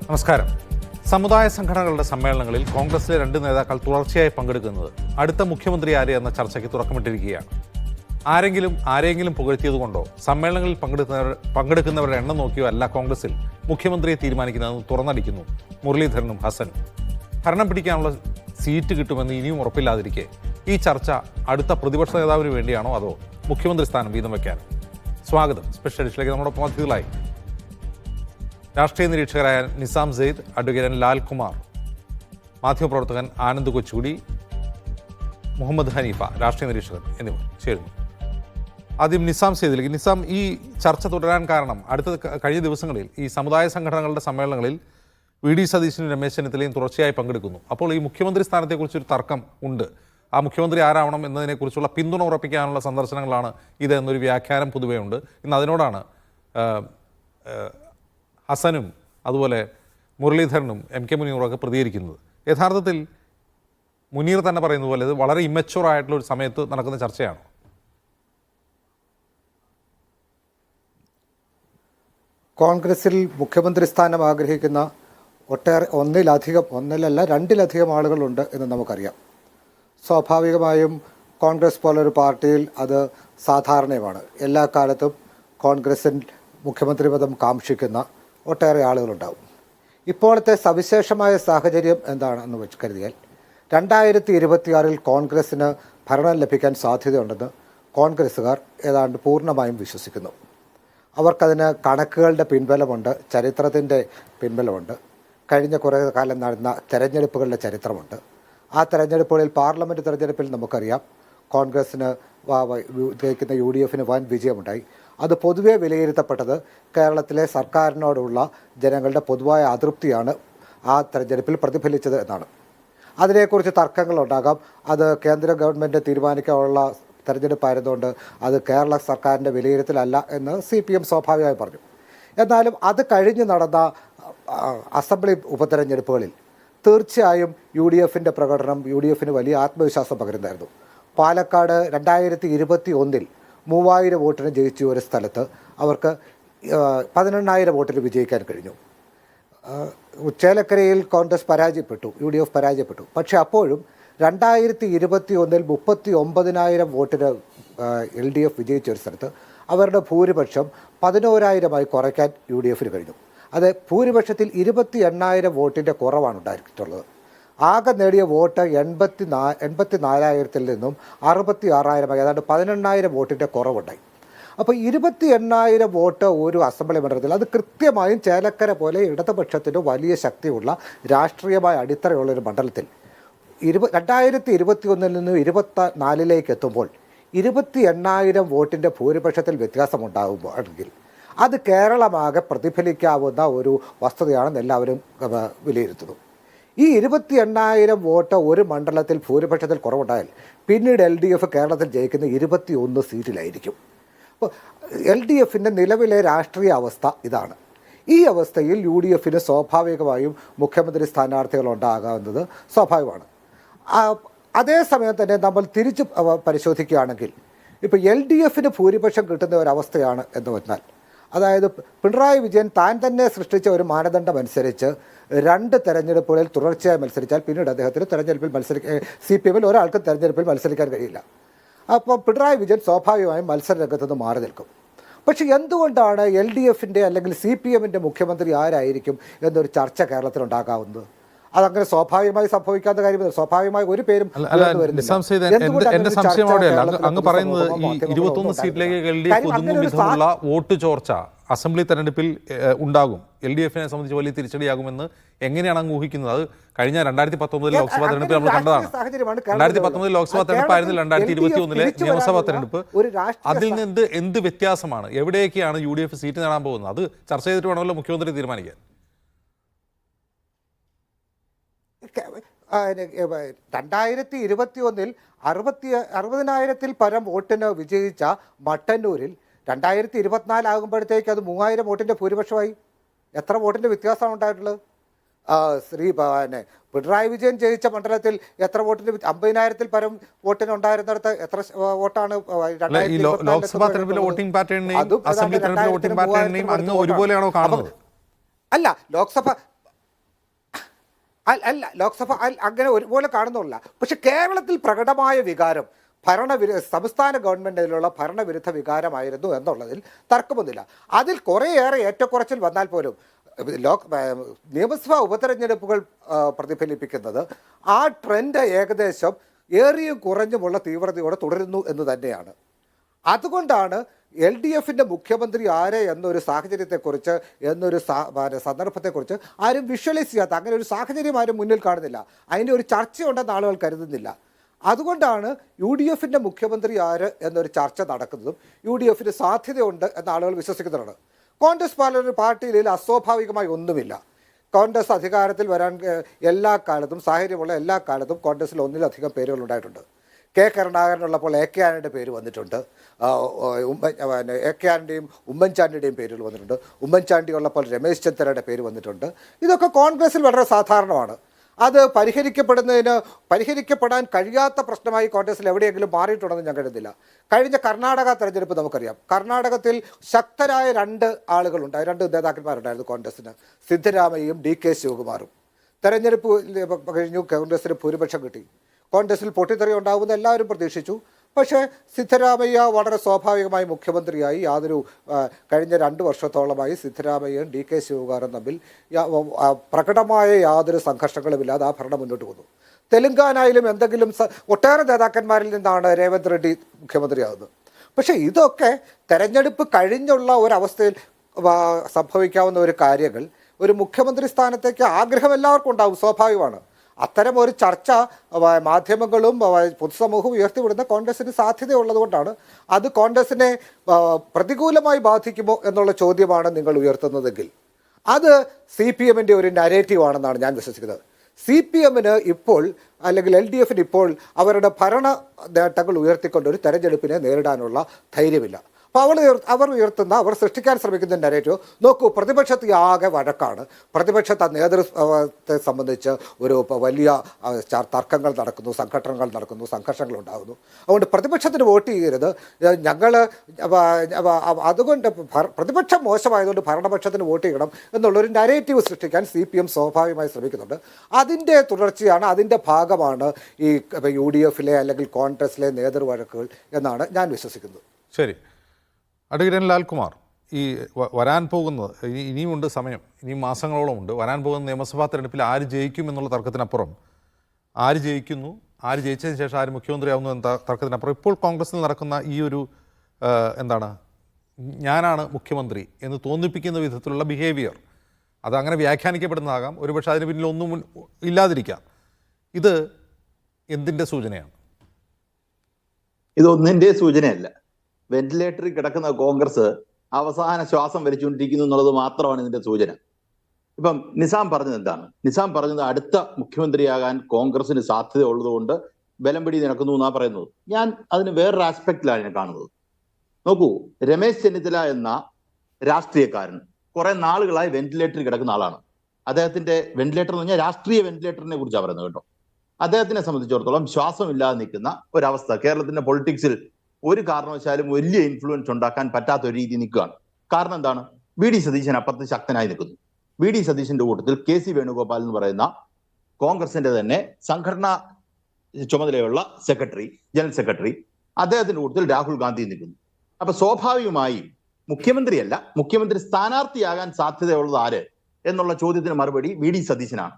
നമസ്കാരം. സമുദായ സംഘടനകളുടെ സമ്മേളനങ്ങളിൽ കോൺഗ്രസിലെ രണ്ട് നേതാക്കൾ തുടർച്ചയായി പങ്കെടുക്കുന്നത് അടുത്ത മുഖ്യമന്ത്രി ആര് എന്ന ചർച്ചയ്ക്ക് തുറക്കമിട്ടിരിക്കുകയാണ്. ആരെങ്കിലും പുകഴ്ത്തിയതുകൊണ്ടോ സമ്മേളനങ്ങളിൽ പങ്കെടുക്കുന്നവരുടെ എണ്ണം നോക്കിയോ അല്ല കോൺഗ്രസിൽ മുഖ്യമന്ത്രിയെ തീരുമാനിക്കുന്നതെന്ന് തുറന്നടിക്കുന്നു മുരളീധരനും ഹസനും. ഭരണം പിടിക്കാനുള്ള സീറ്റ് കിട്ടുമെന്ന് ഇനിയും ഉറപ്പില്ലാതിരിക്കെ ഈ ചർച്ച അടുത്ത പ്രതിപക്ഷ നേതാവിന് വേണ്ടിയാണോ അതോ മുഖ്യമന്ത്രി സ്ഥാനം വീതം വയ്ക്കാൻ? സ്വാഗതം. സ്പെഷ്യൽ എഡിഷനിലേക്ക് നമ്മുടെ അതിഥികളായി രാഷ്ട്രീയ നിരീക്ഷകരായ നിസാം സെയ്ദ്, അഡ്വക്കേറ്റ് ലാൽകുമാർ, മാധ്യമപ്രവർത്തകൻ ആനന്ദ് കൊച്ചുകുടി, മുഹമ്മദ് ഹനീഫ, രാഷ്ട്രീയ നിരീക്ഷകൻ എന്നിവർ ചേരുന്നു. ആദ്യം നിസാം സെയ്ദിലേക്ക്. നിസാം, ഈ ചർച്ച തുടരാൻ കാരണം കഴിഞ്ഞ ദിവസങ്ങളിൽ ഈ സമുദായ സംഘടനകളുടെ സമ്മേളനങ്ങളിൽ വി.ഡി. സതീശനും രമേശ് ചെന്നിത്തലയും തുടർച്ചയായി പങ്കെടുക്കുന്നു. അപ്പോൾ ഈ മുഖ്യമന്ത്രി സ്ഥാനത്തെക്കുറിച്ചൊരു തർക്കം ഉണ്ട്. ആ മുഖ്യമന്ത്രി ആരാവണം എന്നതിനെക്കുറിച്ചുള്ള പിന്തുണ ഉറപ്പിക്കാനുള്ള സന്ദർശനങ്ങളാണ് ഇത് എന്നൊരു വ്യാഖ്യാനം പൊതുവേ ഉണ്ട്. ഇന്ന് അതിനോടാണ് ഹസനും അതുപോലെ മുരളീധരനും എം.കെ. മുനീറുമൊക്കെ പ്രതികരിക്കുന്നത്. യഥാർത്ഥത്തിൽ മുനീർ തന്നെ പറയുന്നത് പോലെ ഇത് വളരെ ഇമ്മച്യൂർ ആയിട്ടുള്ള ഒരു സമയത്ത് നടക്കുന്ന ചർച്ചയാണ്. കോൺഗ്രസിൽ മുഖ്യമന്ത്രി സ്ഥാനം ആഗ്രഹിക്കുന്ന ഒന്നിലല്ല രണ്ടിലധികം ആളുകളുണ്ട് എന്ന് നമുക്കറിയാം. സ്വാഭാവികമായും കോൺഗ്രസ് പോലൊരു പാർട്ടിയിൽ അത് സാധാരണയുമാണ്. എല്ലാ കാലത്തും കോൺഗ്രസിൽ മുഖ്യമന്ത്രി പദം കാംക്ഷിക്കുന്ന ഒട്ടേറെ ആളുകളുണ്ടാവും. ഇപ്പോഴത്തെ സവിശേഷമായ സാഹചര്യം എന്താണെന്ന് വെച്ച് കരുതിയാൽ 2026 കോൺഗ്രസ്സിന് ഭരണം ലഭിക്കാൻ സാധ്യതയുണ്ടെന്ന് കോൺഗ്രസ്സുകാർ ഏതാണ്ട് പൂർണ്ണമായും വിശ്വസിക്കുന്നു. അവർക്കതിന് കണക്കുകളുടെ പിൻബലമുണ്ട്, ചരിത്രത്തിൻ്റെ പിൻബലമുണ്ട്. കഴിഞ്ഞ കുറേ കാലം നടന്ന തെരഞ്ഞെടുപ്പുകളുടെ ചരിത്രമുണ്ട്. ആ തെരഞ്ഞെടുപ്പുകളിൽ പാർലമെൻറ്റ് തെരഞ്ഞെടുപ്പിൽ നമുക്കറിയാം കോൺഗ്രസ്സിന് ജയിക്കുന്ന UDFന് വൻ വിജയമുണ്ടായി. അത് പൊതുവെ വിലയിരുത്തപ്പെട്ടത് കേരളത്തിലെ സർക്കാരിനോടുള്ള ജനങ്ങളുടെ പൊതുവായ അതൃപ്തിയാണ് ആ തെരഞ്ഞെടുപ്പിൽ പ്രതിഫലിച്ചത് എന്നാണ്. അതിനെക്കുറിച്ച് തർക്കങ്ങളുണ്ടാകാം. അത് കേന്ദ്ര ഗവൺമെൻറ് തീരുമാനിക്കാനുള്ള തെരഞ്ഞെടുപ്പായിരുന്നുകൊണ്ട് അത് കേരള സർക്കാരിൻ്റെ വിലയിരുത്തലല്ല എന്ന് CPM സ്വാഭാവികമായി പറഞ്ഞു. എന്നാലും അത് കഴിഞ്ഞ് നടന്ന അസംബ്ലി ഉപതെരഞ്ഞെടുപ്പുകളിൽ തീർച്ചയായും UDFൻ്റെ പ്രകടനം UDFന് വലിയ ആത്മവിശ്വാസം പകരുന്നതായിരുന്നു. പാലക്കാട് 2021 3000 വോട്ടിന് ജയിച്ച ഒരു സ്ഥലത്ത് അവർക്ക് 18,000 വോട്ടിന് വിജയിക്കാൻ കഴിഞ്ഞു. ചേലക്കരയിൽ കോൺഗ്രസ് പരാജയപ്പെട്ടു, UDF പരാജയപ്പെട്ടു. പക്ഷേ അപ്പോഴും 2021 39,000 വോട്ടിന് LDF വിജയിച്ച ഒരു സ്ഥലത്ത് അവരുടെ ഭൂരിപക്ഷം 11,000 കുറയ്ക്കാൻ UDFന് കഴിഞ്ഞു. അത് ഭൂരിപക്ഷത്തിൽ 28,000 വോട്ടിൻ്റെ കുറവാണ് ഉണ്ടായിട്ടുള്ളത്. ആകെ നേടിയ വോട്ട് 84,000 നിന്നും 66,000, ഏതാണ്ട് 18,000 വോട്ടിൻ്റെ കുറവുണ്ടായി. അപ്പോൾ 28,000 വോട്ട് ഒരു അസംബ്ലി മണ്ഡലത്തിൽ, അത് കൃത്യമായും ചേലക്കര പോലെ ഇടതുപക്ഷത്തിന് വലിയ ശക്തിയുള്ള രാഷ്ട്രീയമായ അടിത്തറയുള്ളൊരു മണ്ഡലത്തിൽ 2021 നിന്നും 24 എത്തുമ്പോൾ 28,000 വോട്ടിൻ്റെ ഭൂരിപക്ഷത്തിൽ വ്യത്യാസമുണ്ടാകുമ്പോൾ അത് കേരളമാകെ പ്രതിഫലിക്കാവുന്ന ഒരു വസ്തുതയാണെന്ന് എല്ലാവരും വിലയിരുത്തുന്നു. ഈ 28,000 വോട്ട് ഒരു മണ്ഡലത്തിൽ ഭൂരിപക്ഷത്തിൽ കുറവുണ്ടായാൽ പിന്നീട് LDF കേരളത്തിൽ ജയിക്കുന്ന 21 സീറ്റിലായിരിക്കും. അപ്പോൾ LDFൻ്റെ നിലവിലെ രാഷ്ട്രീയ അവസ്ഥ ഇതാണ്. ഈ അവസ്ഥയിൽ UDFന് സ്വാഭാവികമായും മുഖ്യമന്ത്രി സ്ഥാനാർത്ഥികൾ ഉണ്ടാകാവുന്നത് സ്വാഭാവികമാണ്. അതേസമയം തന്നെ നമ്മൾ തിരിച്ചു പരിശോധിക്കുകയാണെങ്കിൽ ഇപ്പോൾ LDFന് ഭൂരിപക്ഷം കിട്ടുന്ന ഒരവസ്ഥയാണ് എന്ന് പറഞ്ഞാൽ, അതായത് പിണറായി വിജയൻ താൻ തന്നെ സൃഷ്ടിച്ച ഒരു മാനദണ്ഡം അനുസരിച്ച് 2 തെരഞ്ഞെടുപ്പുകളിൽ തുടർച്ചയായി മത്സരിച്ചാൽ പിന്നീട് അദ്ദേഹത്തിന് തെരഞ്ഞെടുപ്പിൽ CPMൽ ഒരാൾക്കും തെരഞ്ഞെടുപ്പിൽ മത്സരിക്കാൻ കഴിയില്ല. അപ്പോൾ പിണറായി വിജയൻ സ്വാഭാവികമായും മത്സരരംഗത്ത് നിന്ന് മാറി നിൽക്കും. പക്ഷേ എന്തുകൊണ്ടാണ് LDFൻ്റെ അല്ലെങ്കിൽ CPMൻ്റെ മുഖ്യമന്ത്രി ആരായിരിക്കും എന്നൊരു ചർച്ച കേരളത്തിലുണ്ടാകാവുന്നത്? അതങ്ങനെ സ്വാഭാവികമായി സംഭവിക്കാത്ത കാര്യമില്ല. സ്വാഭാവികമായി ഒരു പേരും എന്റെ സംശയം അവിടെയല്ല. അങ്ങ് പറയുന്നത് ഈ 21 സീറ്റിലേക്ക് LDF ഒതുങ്ങും വിധമുള്ള വോട്ട് ചോർച്ച അസംബ്ലി തെരഞ്ഞെടുപ്പിൽ ഉണ്ടാകും, LDFനെ സംബന്ധിച്ച് വലിയ തിരിച്ചടിയാകുമെന്ന് എങ്ങനെയാണ് അങ്ങ് ഊഹിക്കുന്നത്? അത് കഴിഞ്ഞ 2019 ലോക്സഭാ തെരഞ്ഞെടുപ്പിൽ നമ്മൾ കണ്ടതാണ്. 2019 ലോക്സഭാ തെരഞ്ഞെടുപ്പായിരുന്നില്ല 2021 നിയമസഭാ തെരഞ്ഞെടുപ്പ്. അതിൽ നിന്ന് എന്ത് വ്യത്യാസമാണ്? എവിടെയൊക്കെയാണ് UDF സീറ്റ് നേടാൻ പോകുന്നത്? അത് ചർച്ച ചെയ്തിട്ട് വേണമല്ലോ മുഖ്യമന്ത്രി തീരുമാനിക്കാൻ. 2021 60,000 പരം വോട്ടിന് വിജയിച്ച മട്ടന്നൂരിൽ 2024 ആകുമ്പോഴത്തേക്ക് അത് 3,000 വോട്ടിൻ്റെ ഭൂരിപക്ഷമായി. എത്ര വോട്ടിൻ്റെ വ്യത്യാസമാണ് ഉണ്ടായിട്ടുള്ളത്? പിണറായി വിജയൻ ജയിച്ച മണ്ഡലത്തിൽ എത്ര വോട്ടിന് 50,000 പരം വോട്ടിന് ഉണ്ടായിരുന്നിടത്ത് എത്ര വോട്ടാണ്? ലോക്സഭാ തെരഞ്ഞെടുപ്പിലെ വോട്ടിംഗ് പാറ്റേണിനെയും അസംബ്ലി തെരഞ്ഞെടുപ്പിലെ വോട്ടിംഗ് പാറ്റേണിനെയും അങ്ങ് ഒരുപോലെയാണോ കാണുന്നത്? അല്ല, ലോക്സഭ അല്ല ലോക്സഭ അങ്ങനെ ഒരുപോലെ കാണുന്നില്ല. പക്ഷെ കേരളത്തിൽ പ്രകടമായ വികാരം സംസ്ഥാന ഗവൺമെന്റിലുള്ള ഭരണവിരുദ്ധ വികാരമായിരുന്നു എന്നുള്ളതിൽ തർക്കമൊന്നുമില്ല. അതിൽ കുറേയേറെ ഏറ്റക്കുറച്ചിൽ വന്നാൽ പോലും നിയമസഭാ ഉപതെരഞ്ഞെടുപ്പുകൾ പ്രതിഫലിപ്പിക്കുന്നത് ആ ട്രെൻഡ് ഏകദേശം ഏറിയും കുറഞ്ഞുമുള്ള തീവ്രതയോടെ തുടരുന്നു എന്ന് തന്നെയാണ്. അതുകൊണ്ടാണ് LDFിൻ്റെ മുഖ്യമന്ത്രി ആരെ എന്നൊരു സാഹചര്യത്തെക്കുറിച്ച് സന്ദർഭത്തെക്കുറിച്ച് ആരും വിഷ്വലൈസ് ചെയ്യാത്ത, അങ്ങനെ ഒരു സാഹചര്യം ആരും മുന്നിൽ കാണുന്നില്ല. അതിൻ്റെ ഒരു ചർച്ചയുണ്ടെന്ന് ആളുകൾ കരുതുന്നില്ല. അതുകൊണ്ടാണ് UDFിൻ്റെ മുഖ്യമന്ത്രി ആര് എന്നൊരു ചർച്ച നടക്കുന്നതും UDFിന് സാധ്യതയുണ്ട് എന്ന ആളുകൾ വിശ്വസിക്കുന്നതാണ്. കോൺഗ്രസ് പാർട്ടിയിൽ അസ്വാഭാവികമായി ഒന്നുമില്ല. കോൺഗ്രസ് അധികാരത്തിൽ വരാൻ എല്ലാ കാലത്തും സാഹചര്യമുള്ള എല്ലാ കാലത്തും കോൺഗ്രസിൽ ഒന്നിലധികം പേരുകൾ ഉണ്ടായിട്ടുണ്ട്. കെ കരുണാകരനുള്ളപ്പോൾ AK ആന്റണിയുടെ പേര് വന്നിട്ടുണ്ട്, AK ആന്റണിയും ഉമ്മൻചാണ്ടിയുടെയും പേരുകൾ വന്നിട്ടുണ്ട്, ഉമ്മൻചാണ്ടി ഉള്ളപ്പോൾ രമേശ് ചെന്നിത്തലയുടെ പേര് വന്നിട്ടുണ്ട്. ഇതൊക്കെ കോൺഗ്രസിൽ വളരെ സാധാരണമാണ്. അത് പരിഹരിക്കപ്പെടാൻ കഴിയാത്ത പ്രശ്നമായി കോൺഗ്രസിൽ എവിടെയെങ്കിലും മാറിയിട്ടുണ്ടെന്ന് ഞാൻ കരുതുന്നില്ല. കഴിഞ്ഞ കർണാടക തെരഞ്ഞെടുപ്പ് നമുക്കറിയാം. കർണാടകത്തിൽ ശക്തരായ രണ്ട് നേതാക്കന്മാരുണ്ടായിരുന്നു കോൺഗ്രസിന്, സിദ്ധരാമയ്യയും DK ശിവകുമാറും. തെരഞ്ഞെടുപ്പ് കഴിഞ്ഞു, കോൺഗ്രസിന് ഭൂരിപക്ഷം കിട്ടി. കോൺഗ്രസിൽ പൊട്ടിത്തെറി ഉണ്ടാകുമെന്ന് എല്ലാവരും പ്രതീക്ഷിച്ചു. പക്ഷേ സിദ്ധരാമയ്യ വളരെ സ്വാഭാവികമായി മുഖ്യമന്ത്രിയായി. കഴിഞ്ഞ 2 വർഷത്തോളമായി സിദ്ധരാമയ്യയും DK ശിവകുമാറും തമ്മിൽ പ്രകടമായ യാതൊരു സംഘർഷങ്ങളുമില്ലാതെ ആ ഭരണം മുന്നോട്ട് പോകുന്നു. തെലങ്കാനയിലും ഒട്ടേറെ നേതാക്കന്മാരിൽ നിന്നാണ് രേവന്ത് റെഡ്ഡി മുഖ്യമന്ത്രിയാകുന്നത്. പക്ഷേ ഇതൊക്കെ തെരഞ്ഞെടുപ്പ് കഴിഞ്ഞുള്ള ഒരവസ്ഥയിൽ സംഭവിക്കാവുന്ന ഒരു കാര്യങ്ങൾ. ഒരു മുഖ്യമന്ത്രി സ്ഥാനത്തേക്ക് ആഗ്രഹം എല്ലാവർക്കും ഉണ്ടാവും, സ്വാഭാവികമാണ്. അത്തരം ഒരു ചർച്ച മാധ്യമങ്ങളും പൊതുസമൂഹവും ഉയർത്തിവിടുന്ന കോൺഗ്രസിന് സാധ്യതയുള്ളതുകൊണ്ടാണ്. അത് കോൺഗ്രസിനെ പ്രതികൂലമായി ബാധിക്കുമോ എന്നുള്ള ചോദ്യമാണ് നിങ്ങൾ ഉയർത്തുന്നതെങ്കിൽ അത് CPMൻ്റെ ഒരു നരേറ്റീവാണെന്നാണ് ഞാൻ വിശ്വസിക്കുന്നത്. CPMന് ഇപ്പോൾ അല്ലെങ്കിൽ LDFന് ഇപ്പോൾ അവരുടെ ഭരണ നേട്ടങ്ങൾ ഉയർത്തിക്കൊണ്ട് ഒരു തെരഞ്ഞെടുപ്പിനെ നേരിടാനുള്ള ധൈര്യമില്ല. അപ്പോൾ അവർ സൃഷ്ടിക്കാൻ ശ്രമിക്കുന്ന നരേറ്റീവ് നോക്കൂ, പ്രതിപക്ഷത്ത് ആകെ വഴക്കാണ്. പ്രതിപക്ഷത്തെ നേതൃത്വത്തെ സംബന്ധിച്ച് ഒരു വലിയ തർക്കങ്ങൾ നടക്കുന്നു, സംഘർഷങ്ങൾ ഉണ്ടാകുന്നു. അതുകൊണ്ട് പ്രതിപക്ഷത്തിന് വോട്ട് ചെയ്യരുത്, അതുകൊണ്ട് പ്രതിപക്ഷം മോശമായതുകൊണ്ട് ഭരണപക്ഷത്തിന് വോട്ട് ചെയ്യണം എന്നുള്ളൊരു നരേറ്റീവ് സൃഷ്ടിക്കാൻ CPM സ്വാഭാവികമായി ശ്രമിക്കുന്നുണ്ട്. അതിൻ്റെ തുടർച്ചയാണ്, അതിൻ്റെ ഭാഗമാണ് ഈ UDFിലെ അല്ലെങ്കിൽ കോൺഗ്രസിലെ നേതൃവഴക്കുകൾ എന്നാണ് ഞാൻ വിശ്വസിക്കുന്നത്. ശരി, അഡ്വക്കേറ്റ് ലാൽകുമാർ, ഈ വരാൻ പോകുന്നത് ഇനിയുമുണ്ട് സമയം, ഇനിയും മാസങ്ങളോളമുണ്ട്. വരാൻ പോകുന്ന നിയമസഭാ തെരഞ്ഞെടുപ്പിൽ ആര് ജയിക്കും എന്നുള്ള തർക്കത്തിനപ്പുറം ആര് ജയിക്കുന്നു, ആര് ജയിച്ചതിന് ശേഷം ആര് മുഖ്യമന്ത്രിയാവുന്നു എന്ന തർക്കത്തിനപ്പുറം ഇപ്പോൾ കോൺഗ്രസിൽ നടക്കുന്ന ഈ ഒരു ഞാനാണ് മുഖ്യമന്ത്രി എന്ന് തോന്നിപ്പിക്കുന്ന വിധത്തിലുള്ള ബിഹേവിയർ, അതങ്ങനെ വ്യാഖ്യാനിക്കപ്പെടുന്നതാകാം. ഒരുപക്ഷെ അതിന് പിന്നിൽ ഒന്നും ഇല്ലാതിരിക്കാം. ഇത് എന്തിൻ്റെ സൂചനയാണ്? ഇതൊന്നിൻ്റെ സൂചനയല്ല. വെന്റിലേറ്ററിൽ കിടക്കുന്ന കോൺഗ്രസ് അവസാന ശ്വാസം വലിച്ചുകൊണ്ടിരിക്കുന്നു എന്നുള്ളത് മാത്രമാണ് ഇതിന്റെ സൂചന. ഇപ്പം നിസാം പറഞ്ഞത് എന്താണ്? നിസാം പറഞ്ഞത് അടുത്ത മുഖ്യമന്ത്രിയാകാൻ കോൺഗ്രസിന് സാധ്യത ഉള്ളതുകൊണ്ട് ബലം പിടി നടക്കുന്നു എന്നാണ് പറയുന്നത്. ഞാൻ അതിന് വേറൊരു ആസ്പെക്റ്റിലാണ് ഞാൻ കാണുന്നത്. നോക്കൂ, രമേശ് ചെന്നിത്തല എന്ന രാഷ്ട്രീയക്കാരൻ കുറെ നാളുകളായി വെന്റിലേറ്ററിൽ കിടക്കുന്ന ആളാണ്. അദ്ദേഹത്തിന്റെ വെന്റിലേറ്റർ എന്ന് പറഞ്ഞാൽ രാഷ്ട്രീയ വെന്റിലേറ്ററിനെ കുറിച്ചാണ് പറയുന്നത് കേട്ടോ. അദ്ദേഹത്തിനെ സംബന്ധിച്ചിടത്തോളം ശ്വാസമില്ലാതെ നിൽക്കുന്ന ഒരവസ്ഥ കേരളത്തിന്റെ പൊളിറ്റിക്സിൽ ഒരു കാരണവശാലും വലിയ ഇൻഫ്ലുവൻസ് ഉണ്ടാക്കാൻ പറ്റാത്ത ഒരു രീതി നിൽക്കുകയാണ്. കാരണം എന്താണ്? VD സതീശൻ അപ്പുറത്ത് ശക്തനായി നിൽക്കുന്നു. VD സതീശന്റെ കൂട്ടത്തിൽ KC വേണുഗോപാൽ എന്ന് പറയുന്ന കോൺഗ്രസിന്റെ തന്നെ സംഘടനാ ചുമതലയുള്ള ജനറൽ സെക്രട്ടറി, അദ്ദേഹത്തിന്റെ കൂട്ടത്തിൽ രാഹുൽ ഗാന്ധി നിൽക്കുന്നു. അപ്പൊ സ്വാഭാവികമായും മുഖ്യമന്ത്രി സ്ഥാനാർത്ഥിയാകാൻ സാധ്യതയുള്ളത് ആര് എന്നുള്ള ചോദ്യത്തിന് മറുപടി VD സതീശനാണ്.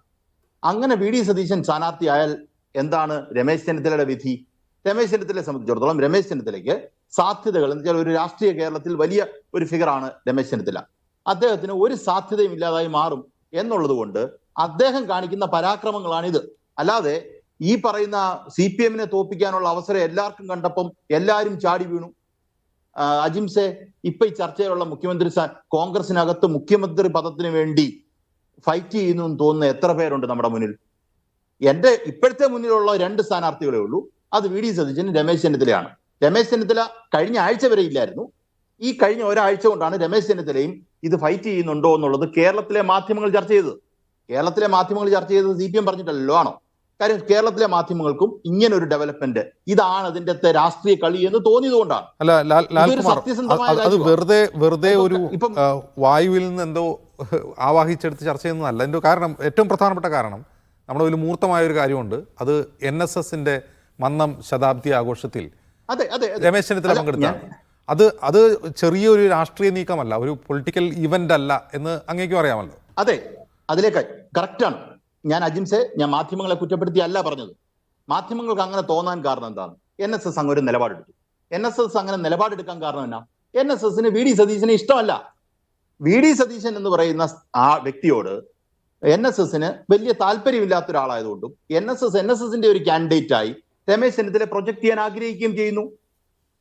അങ്ങനെ VD സതീശൻ സ്ഥാനാർത്ഥിയായാൽ എന്താണ് രമേശ് ചെന്നിത്തലയുടെ വിധി? രമേശ് ചെന്നിത്തലയെ സംബന്ധിച്ചിടത്തോളം രമേശ് ചെന്നിത്തലയ്ക്ക് സാധ്യതകൾ എന്ന് വെച്ചാൽ ഒരു രാഷ്ട്രീയ കേരളത്തിൽ വലിയ ഒരു ഫിഗറാണ് രമേശ് ചെന്നിത്തല. അദ്ദേഹത്തിന് ഒരു സാധ്യതയും ഇല്ലാതായി മാറും എന്നുള്ളത് കൊണ്ട് അദ്ദേഹം കാണിക്കുന്ന പരാക്രമങ്ങളാണിത്. അല്ലാതെ ഈ പറയുന്ന CPMനെ തോൽപ്പിക്കാനുള്ള അവസരം എല്ലാവർക്കും കണ്ടപ്പം എല്ലാവരും ചാടി വീണു. അജിംസെ, ഇപ്പൊ ഈ ചർച്ചയിലുള്ള കോൺഗ്രസിനകത്ത് മുഖ്യമന്ത്രി പദത്തിന് വേണ്ടി ഫൈറ്റ് ചെയ്യുന്നു എന്ന് തോന്നുന്ന എത്ര പേരുണ്ട് നമ്മുടെ മുന്നിൽ? എന്റെ ഇപ്പോഴത്തെ മുന്നിലുള്ള 2 സ്ഥാനാർത്ഥികളേ ഉള്ളൂ. അത് VD സതീശനും രമേശ് ചെന്നിത്തലയാണ്. രമേശ് ചെന്നിത്തല കഴിഞ്ഞ ആഴ്ച വരെ ഇല്ലായിരുന്നു. ഈ കഴിഞ്ഞ ഒരാഴ്ച കൊണ്ടാണ് രമേശ് ചെന്നിത്തലയും ഇത് ഫൈറ്റ് ചെയ്യുന്നുണ്ടോ എന്നുള്ളത് കേരളത്തിലെ മാധ്യമങ്ങൾ ചർച്ച ചെയ്തത്. CPM പറഞ്ഞിട്ടല്ലോ ആണോ? കാര്യം കേരളത്തിലെ മാധ്യമങ്ങൾക്കും ഇങ്ങനെ ഒരു ഡെവലപ്മെന്റ് ഇതാണ് അതിന്റെ രാഷ്ട്രീയ കളി എന്ന് തോന്നിയതുകൊണ്ടാണ്. അത് വെറുതെ ഒരു വായുവിൽ നിന്ന് എന്തോ ആവാഹിച്ചെടുത്ത് ചർച്ച ചെയ്യുന്നതല്ല. അതിന്റെ കാരണം, ഏറ്റവും പ്രധാനപ്പെട്ട കാരണം, നമ്മുടെ ഒരു മൂർത്തമായ ഒരു കാര്യമുണ്ട്. അത് NSSന്റെ മന്നം ശതാബ്ദി ആഘോഷത്തിൽ അതെ അതെ അതെ. രമേശ് ചെന്നിത്തല അല്ല, പങ്കെടുത്താണ്. അത് ചെറിയൊരു രാഷ്ട്രീയ നീക്കമല്ല, ഒരു പൊളിറ്റിക്കൽ ഇവന്റ് അല്ല എന്ന് അങ്ങേക്കും അറിയാമല്ലോ. അതെ, അതിലേക്ക് കറക്റ്റാണ്. ഞാൻ അജിംസെ, ഞാൻ മാധ്യമങ്ങളെ കുറ്റപ്പെടുത്തി അല്ല പറഞ്ഞത്. മാധ്യമങ്ങൾക്ക് അങ്ങനെ തോന്നാൻ കാരണം എന്താണ്? NSS അങ്ങ് ഒരു നിലപാടെടുത്തു. NSS അങ്ങനെ നിലപാടെടുക്കാൻ കാരണം എന്നാ? NSSന് VD സതീശനെ ഇഷ്ടമല്ല. VD സതീശൻ എന്ന് പറയുന്ന ആ വ്യക്തിയോട് NSSന് വലിയ താല്പര്യമില്ലാത്ത ഒരാളായതുകൊണ്ടും NSSന്റെ ഒരു കാൻഡിഡേറ്റായി രമേശ് ചെന്നിത്തല പ്രൊജക്ട് ചെയ്യാൻ ആഗ്രഹിക്കുകയും ചെയ്യുന്നു.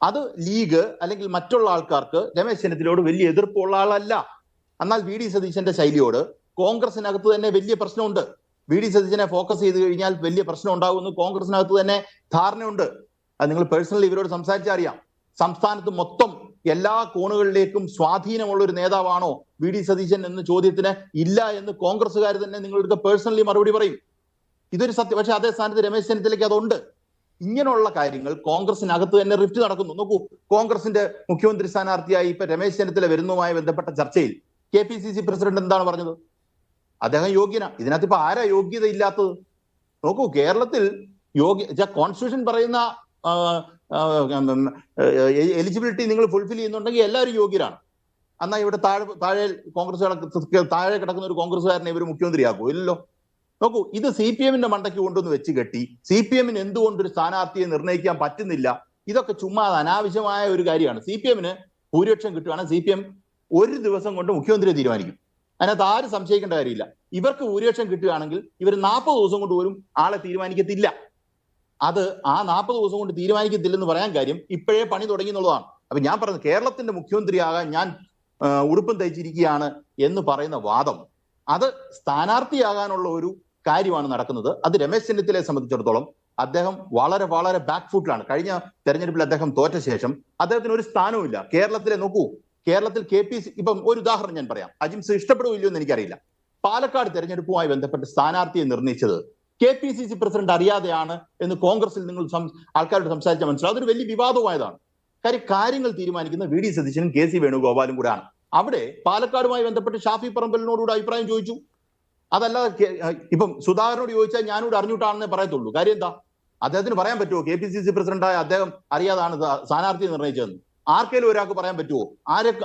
അത് ലീഗ് അല്ലെങ്കിൽ മറ്റുള്ള ആൾക്കാർക്ക് രമേശ് ചെന്നിത്തലയോട് വലിയ എതിർപ്പുള്ള ആളല്ല. എന്നാൽ VD സതീശന്റെ ശൈലിയോട് കോൺഗ്രസിനകത്ത് തന്നെ വലിയ പ്രശ്നമുണ്ട്. VD സതീശനെ ഫോക്കസ് ചെയ്ത് കഴിഞ്ഞാൽ വലിയ പ്രശ്നം ഉണ്ടാകുമെന്ന് കോൺഗ്രസിനകത്ത് തന്നെ ധാരണയുണ്ട്. അത് നിങ്ങൾ പേഴ്സണലി ഇവരോട് സംസാരിച്ചാൽ അറിയാം. സംസ്ഥാനത്ത് മൊത്തം എല്ലാ കോണുകളിലേക്കും സ്വാധീനമുള്ള ഒരു നേതാവാണോ VD സതീശൻ എന്ന ചോദ്യത്തിന് ഇല്ല എന്ന് കോൺഗ്രസ്സുകാർ തന്നെ നിങ്ങളുടെ പേഴ്സണലി മറുപടി പറയും. ഇതൊരു സത്യം. പക്ഷെ അതേ സ്ഥാനത്ത് രമേശ് ചെന്നിത്തലയ്ക്ക് അതുണ്ട്. ഇങ്ങനെയുള്ള കാര്യങ്ങൾ കോൺഗ്രസിനകത്ത് തന്നെ റിഫ്റ്റ് നടക്കുന്നു. നോക്കൂ, കോൺഗ്രസിന്റെ മുഖ്യമന്ത്രി സ്ഥാനാർത്ഥിയായി ഇപ്പൊ രമേശ് ചെന്നിത്തല വരുന്നതുമായി ബന്ധപ്പെട്ട ചർച്ചയിൽ KPCC പ്രസിഡന്റ് എന്താണ് പറഞ്ഞത്? അദ്ദേഹം യോഗ്യനാ. ഇതിനകത്ത് ഇപ്പൊ ആരാ യോഗ്യത ഇല്ലാത്തത്? നോക്കൂ, കേരളത്തിൽ കോൺസ്റ്റിറ്റ്യൂഷൻ പറയുന്ന എലിജിബിലിറ്റി നിങ്ങൾ ഫുൾഫിൽ ചെയ്യുന്നുണ്ടെങ്കിൽ എല്ലാവരും യോഗ്യരാണ്. എന്നാൽ ഇവിടെ താഴെ താഴെ കിടക്കുന്ന ഒരു കോൺഗ്രസ്സുകാരനെ ഇവർ മുഖ്യമന്ത്രിയാക്കൂ? ഇല്ലല്ലോ. നോക്കൂ, ഇത് CPMന്റെ മണ്ടയ്ക്ക് കൊണ്ടുവന്ന് വെച്ച് കെട്ടി CPMന് എന്തുകൊണ്ടൊരു സ്ഥാനാർത്ഥിയെ നിർണ്ണയിക്കാൻ പറ്റുന്നില്ല? ഇതൊക്കെ ചുമ്മാ അനാവശ്യമായ ഒരു കാര്യമാണ്. CPMന് ഭൂരിപക്ഷം കിട്ടുകയാണെങ്കിൽ CPM ഒരു ദിവസം കൊണ്ട് മുഖ്യമന്ത്രിയെ തീരുമാനിക്കും. അതിനകത്ത് ആരും സംശയിക്കേണ്ട കാര്യമില്ല. ഇവർക്ക് ഭൂരിപക്ഷം കിട്ടുകയാണെങ്കിൽ ഇവർ 40 ദിവസം കൊണ്ട് പോലും ആളെ തീരുമാനിക്കത്തില്ല. അത് ആ 40 ദിവസം കൊണ്ട് തീരുമാനിക്കത്തില്ലെന്ന് പറയാൻ കാര്യം ഇപ്പോഴേ പണി തുടങ്ങി എന്നുള്ളതാണ്. അപ്പൊ ഞാൻ പറഞ്ഞത് കേരളത്തിന്റെ മുഖ്യമന്ത്രിയാകാൻ ഞാൻ ഉടുപ്പം തയ്ച്ചിരിക്കുകയാണ് എന്ന് പറയുന്ന വാദം, അത് സ്ഥാനാർത്ഥിയാകാനുള്ള ഒരു കാര്യമാണ് നടക്കുന്നത്. അത് രമേശ് ചെന്നിത്തലയെ സംബന്ധിച്ചിടത്തോളം അദ്ദേഹം വളരെ വളരെ ബാക്ക് ഫുട്ടിലാണ്. കഴിഞ്ഞ തെരഞ്ഞെടുപ്പിൽ അദ്ദേഹം തോറ്റ ശേഷം അദ്ദേഹത്തിന് ഒരു സ്ഥാനവും ഇല്ല കേരളത്തിലെ. നോക്കൂ, കേരളത്തിൽ ഇപ്പം ഒരു ഉദാഹരണം ഞാൻ പറയാം. അജിംസ് ഇഷ്ടപ്പെടുകയില്ലോ എന്ന് എനിക്കറിയില്ല. പാലക്കാട് തെരഞ്ഞെടുപ്പുമായി ബന്ധപ്പെട്ട് സ്ഥാനാർത്ഥിയെ നിർണയിച്ചത് KPCC പ്രസിഡന്റ് അറിയാതെയാണ് എന്ന് കോൺഗ്രസിൽ നിങ്ങൾ ആൾക്കാരോട് സംസാരിച്ചാൽ മനസ്സിലാവും. അതൊരു വലിയ വിവാദമായതാണ്. കാര്യങ്ങൾ തീരുമാനിക്കുന്ന VD സതീശനും KC വേണുഗോപാലും കൂടെയാണ്. അവിടെ പാലക്കാടുമായി ബന്ധപ്പെട്ട് ഷാഫി പറമ്പലിനോടുകൂടെ അഭിപ്രായം ചോദിച്ചു. അതല്ലാതെ ഇപ്പം സുധാകരനോട് ചോദിച്ചാൽ ഞാനോട് അറിഞ്ഞിട്ടാണെന്നേ പറയത്തുള്ളൂ. കാര്യം എന്താ? അദ്ദേഹത്തിന് പറയാൻ പറ്റുമോ KPCC പ്രസിഡന്റായ അദ്ദേഹം അറിയാതാണ് സ്ഥാനാർത്ഥിയെ നിർണ്ണയിച്ചതെന്ന്? ആർക്കെങ്കിലും ഒരാൾക്ക് പറയാൻ പറ്റുമോ?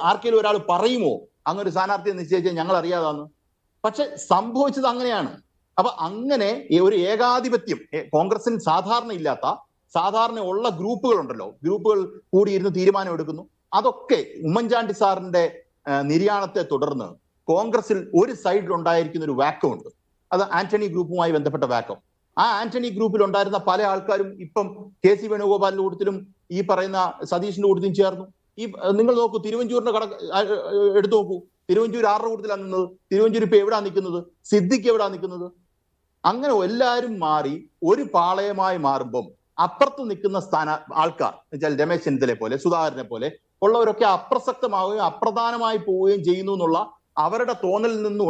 ആർക്കെങ്കിലും ഒരാൾ പറയുമോ അങ്ങനെ ഒരു സ്ഥാനാർത്ഥിയെ നിശ്ചയിച്ചാൽ ഞങ്ങൾ അറിയാതാന്ന്? പക്ഷെ സംഭവിച്ചത് അങ്ങനെയാണ്. അപ്പൊ അങ്ങനെ ഒരു ഏകാധിപത്യം കോൺഗ്രസിന് സാധാരണ ഉള്ള ഗ്രൂപ്പുകളുണ്ടല്ലോ, ഗ്രൂപ്പുകൾ കൂടിയിരുന്ന് തീരുമാനം എടുക്കുന്നു. അതൊക്കെ ഉമ്മൻചാണ്ടി സാറിന്റെ നിര്യാണത്തെ തുടർന്ന് കോൺഗ്രസിൽ ഒരു സൈഡിൽ ഉണ്ടായിരിക്കുന്ന ഒരു വാക്കം ഉണ്ട്. അത് ആന്റണി ഗ്രൂപ്പുമായി ബന്ധപ്പെട്ട വാക്കം. ആ ആന്റണി ഗ്രൂപ്പിൽ ഉണ്ടായിരുന്ന പല ആൾക്കാരും ഇപ്പം KC വേണുഗോപാലിന്റെ കൂട്ടത്തിലും ഈ പറയുന്ന സതീഷിന്റെ കൂട്ടത്തിലും ചേർന്നു. നിങ്ങൾ നോക്കൂ, തിരുവഞ്ചൂരിന്റെ എടുത്തു നോക്കൂ. തിരുവഞ്ചൂർ ആരുടെ കൂട്ടത്തിലാണ് നിന്നത്? തിരുവഞ്ചൂർ ഇപ്പൊ എവിടാ നിൽക്കുന്നത്? സിദ്ദിഖ് എവിടാ നിൽക്കുന്നത്? അങ്ങനെ എല്ലാവരും മാറി ഒരു പാളയമായി മാറുമ്പം അപ്പുറത്ത് നിൽക്കുന്ന ആൾക്കാർ എന്നുവെച്ചാൽ രമേശ് ചെന്നിത്തലയെ പോലെ സുധാകരനെ പോലെ ഉള്ളവരൊക്കെ അപ്രസക്തമാവുകയും അപ്രധാനമായി പോവുകയും ചെയ്യുന്നു എന്നുള്ള അവരുടെ തോന്നലിൽ നിന്ന്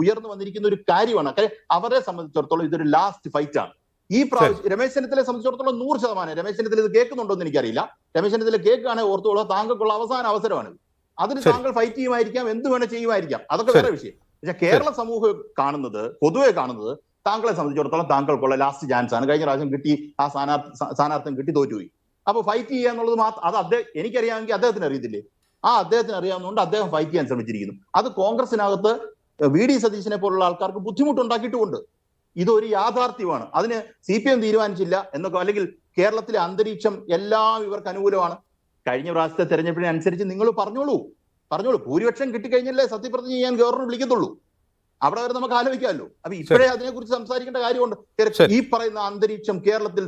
ഉയർന്നു വന്നിരിക്കുന്ന ഒരു കാര്യമാണ്. അവരെ സംബന്ധിച്ചിടത്തോളം ഇതൊരു ലാസ്റ്റ് ഫൈറ്റ് ആണ്. ഈ പ്രാവശ്യം രമേശ് ചെന്നിത്തലയെ സംബന്ധിച്ചിടത്തോളം 100%. രമേശ് ചെന്നിത്തല ഇത് കേൾക്കുന്നുണ്ടോ എന്ന് എനിക്കറിയില്ല. രമേശ് ചെന്നിത്തല കേൾക്കുകയാണെങ്കിൽ ഓർത്തോളൂ, താങ്കൾക്കുള്ള അവസാന അവസരമാണ്. അതിന് താങ്കൾ ഫൈറ്റ് ചെയ്യുമായിരിക്കാം, എന്ത് വേണേ ചെയ്യുമായിരിക്കാം, അതൊക്കെ വേറെ വിഷയം. പക്ഷെ കേരള സമൂഹം പൊതുവെ കാണുന്നത് താങ്കളെ സംബന്ധിച്ചിടത്തോളം താങ്കൾക്കുള്ള ലാസ്റ്റ് ചാൻസ് ആണ്. കഴിഞ്ഞ പ്രാവശ്യം കിട്ടി, ആ സ്ഥാനാർത്ഥം കിട്ടി, തോറ്റുപോയി. അപ്പൊ ഫൈറ്റ് ചെയ്യുക എന്നുള്ളത് മാത്രം അത് എനിക്കറിയാമെങ്കിൽ അദ്ദേഹത്തിന് അറിയത്തില്ലേ? അദ്ദേഹത്തിന് അറിയാവുന്നതുകൊണ്ട് അദ്ദേഹം ഫൈറ്റ് ചെയ്യാൻ ശ്രമിച്ചിരിക്കുന്നു. അത് കോൺഗ്രസിനകത്ത് VD സതീശനെ പോലുള്ള ആൾക്കാർക്ക് ബുദ്ധിമുട്ടുണ്ടാക്കിയിട്ടുമുണ്ട്. ഇതൊരു യാഥാർത്ഥ്യമാണ്. അതിന് CPM തീരുമാനിച്ചില്ല എന്നൊക്കെ, അല്ലെങ്കിൽ കേരളത്തിലെ അന്തരീക്ഷം എല്ലാം ഇവർക്ക് അനുകൂലമാണ്. കഴിഞ്ഞ പ്രാവശ്യത്തെ തെരഞ്ഞെടുപ്പിനനുസരിച്ച് നിങ്ങൾ പറഞ്ഞോളൂ. ഭൂരിപക്ഷം കിട്ടിക്കഴിഞ്ഞല്ലേ സത്യപ്രതിജ്ഞ ചെയ്യാൻ ഗവർണർ വിളിക്കത്തുള്ളൂ. അവിടെ വരെ നമുക്ക് ആലോചിക്കാമല്ലോ. അപ്പൊ ഇപ്പോഴേ അതിനെക്കുറിച്ച് സംസാരിക്കേണ്ട കാര്യമുണ്ട്. ഈ പറയുന്ന അന്തരീക്ഷം കേരളത്തിൽ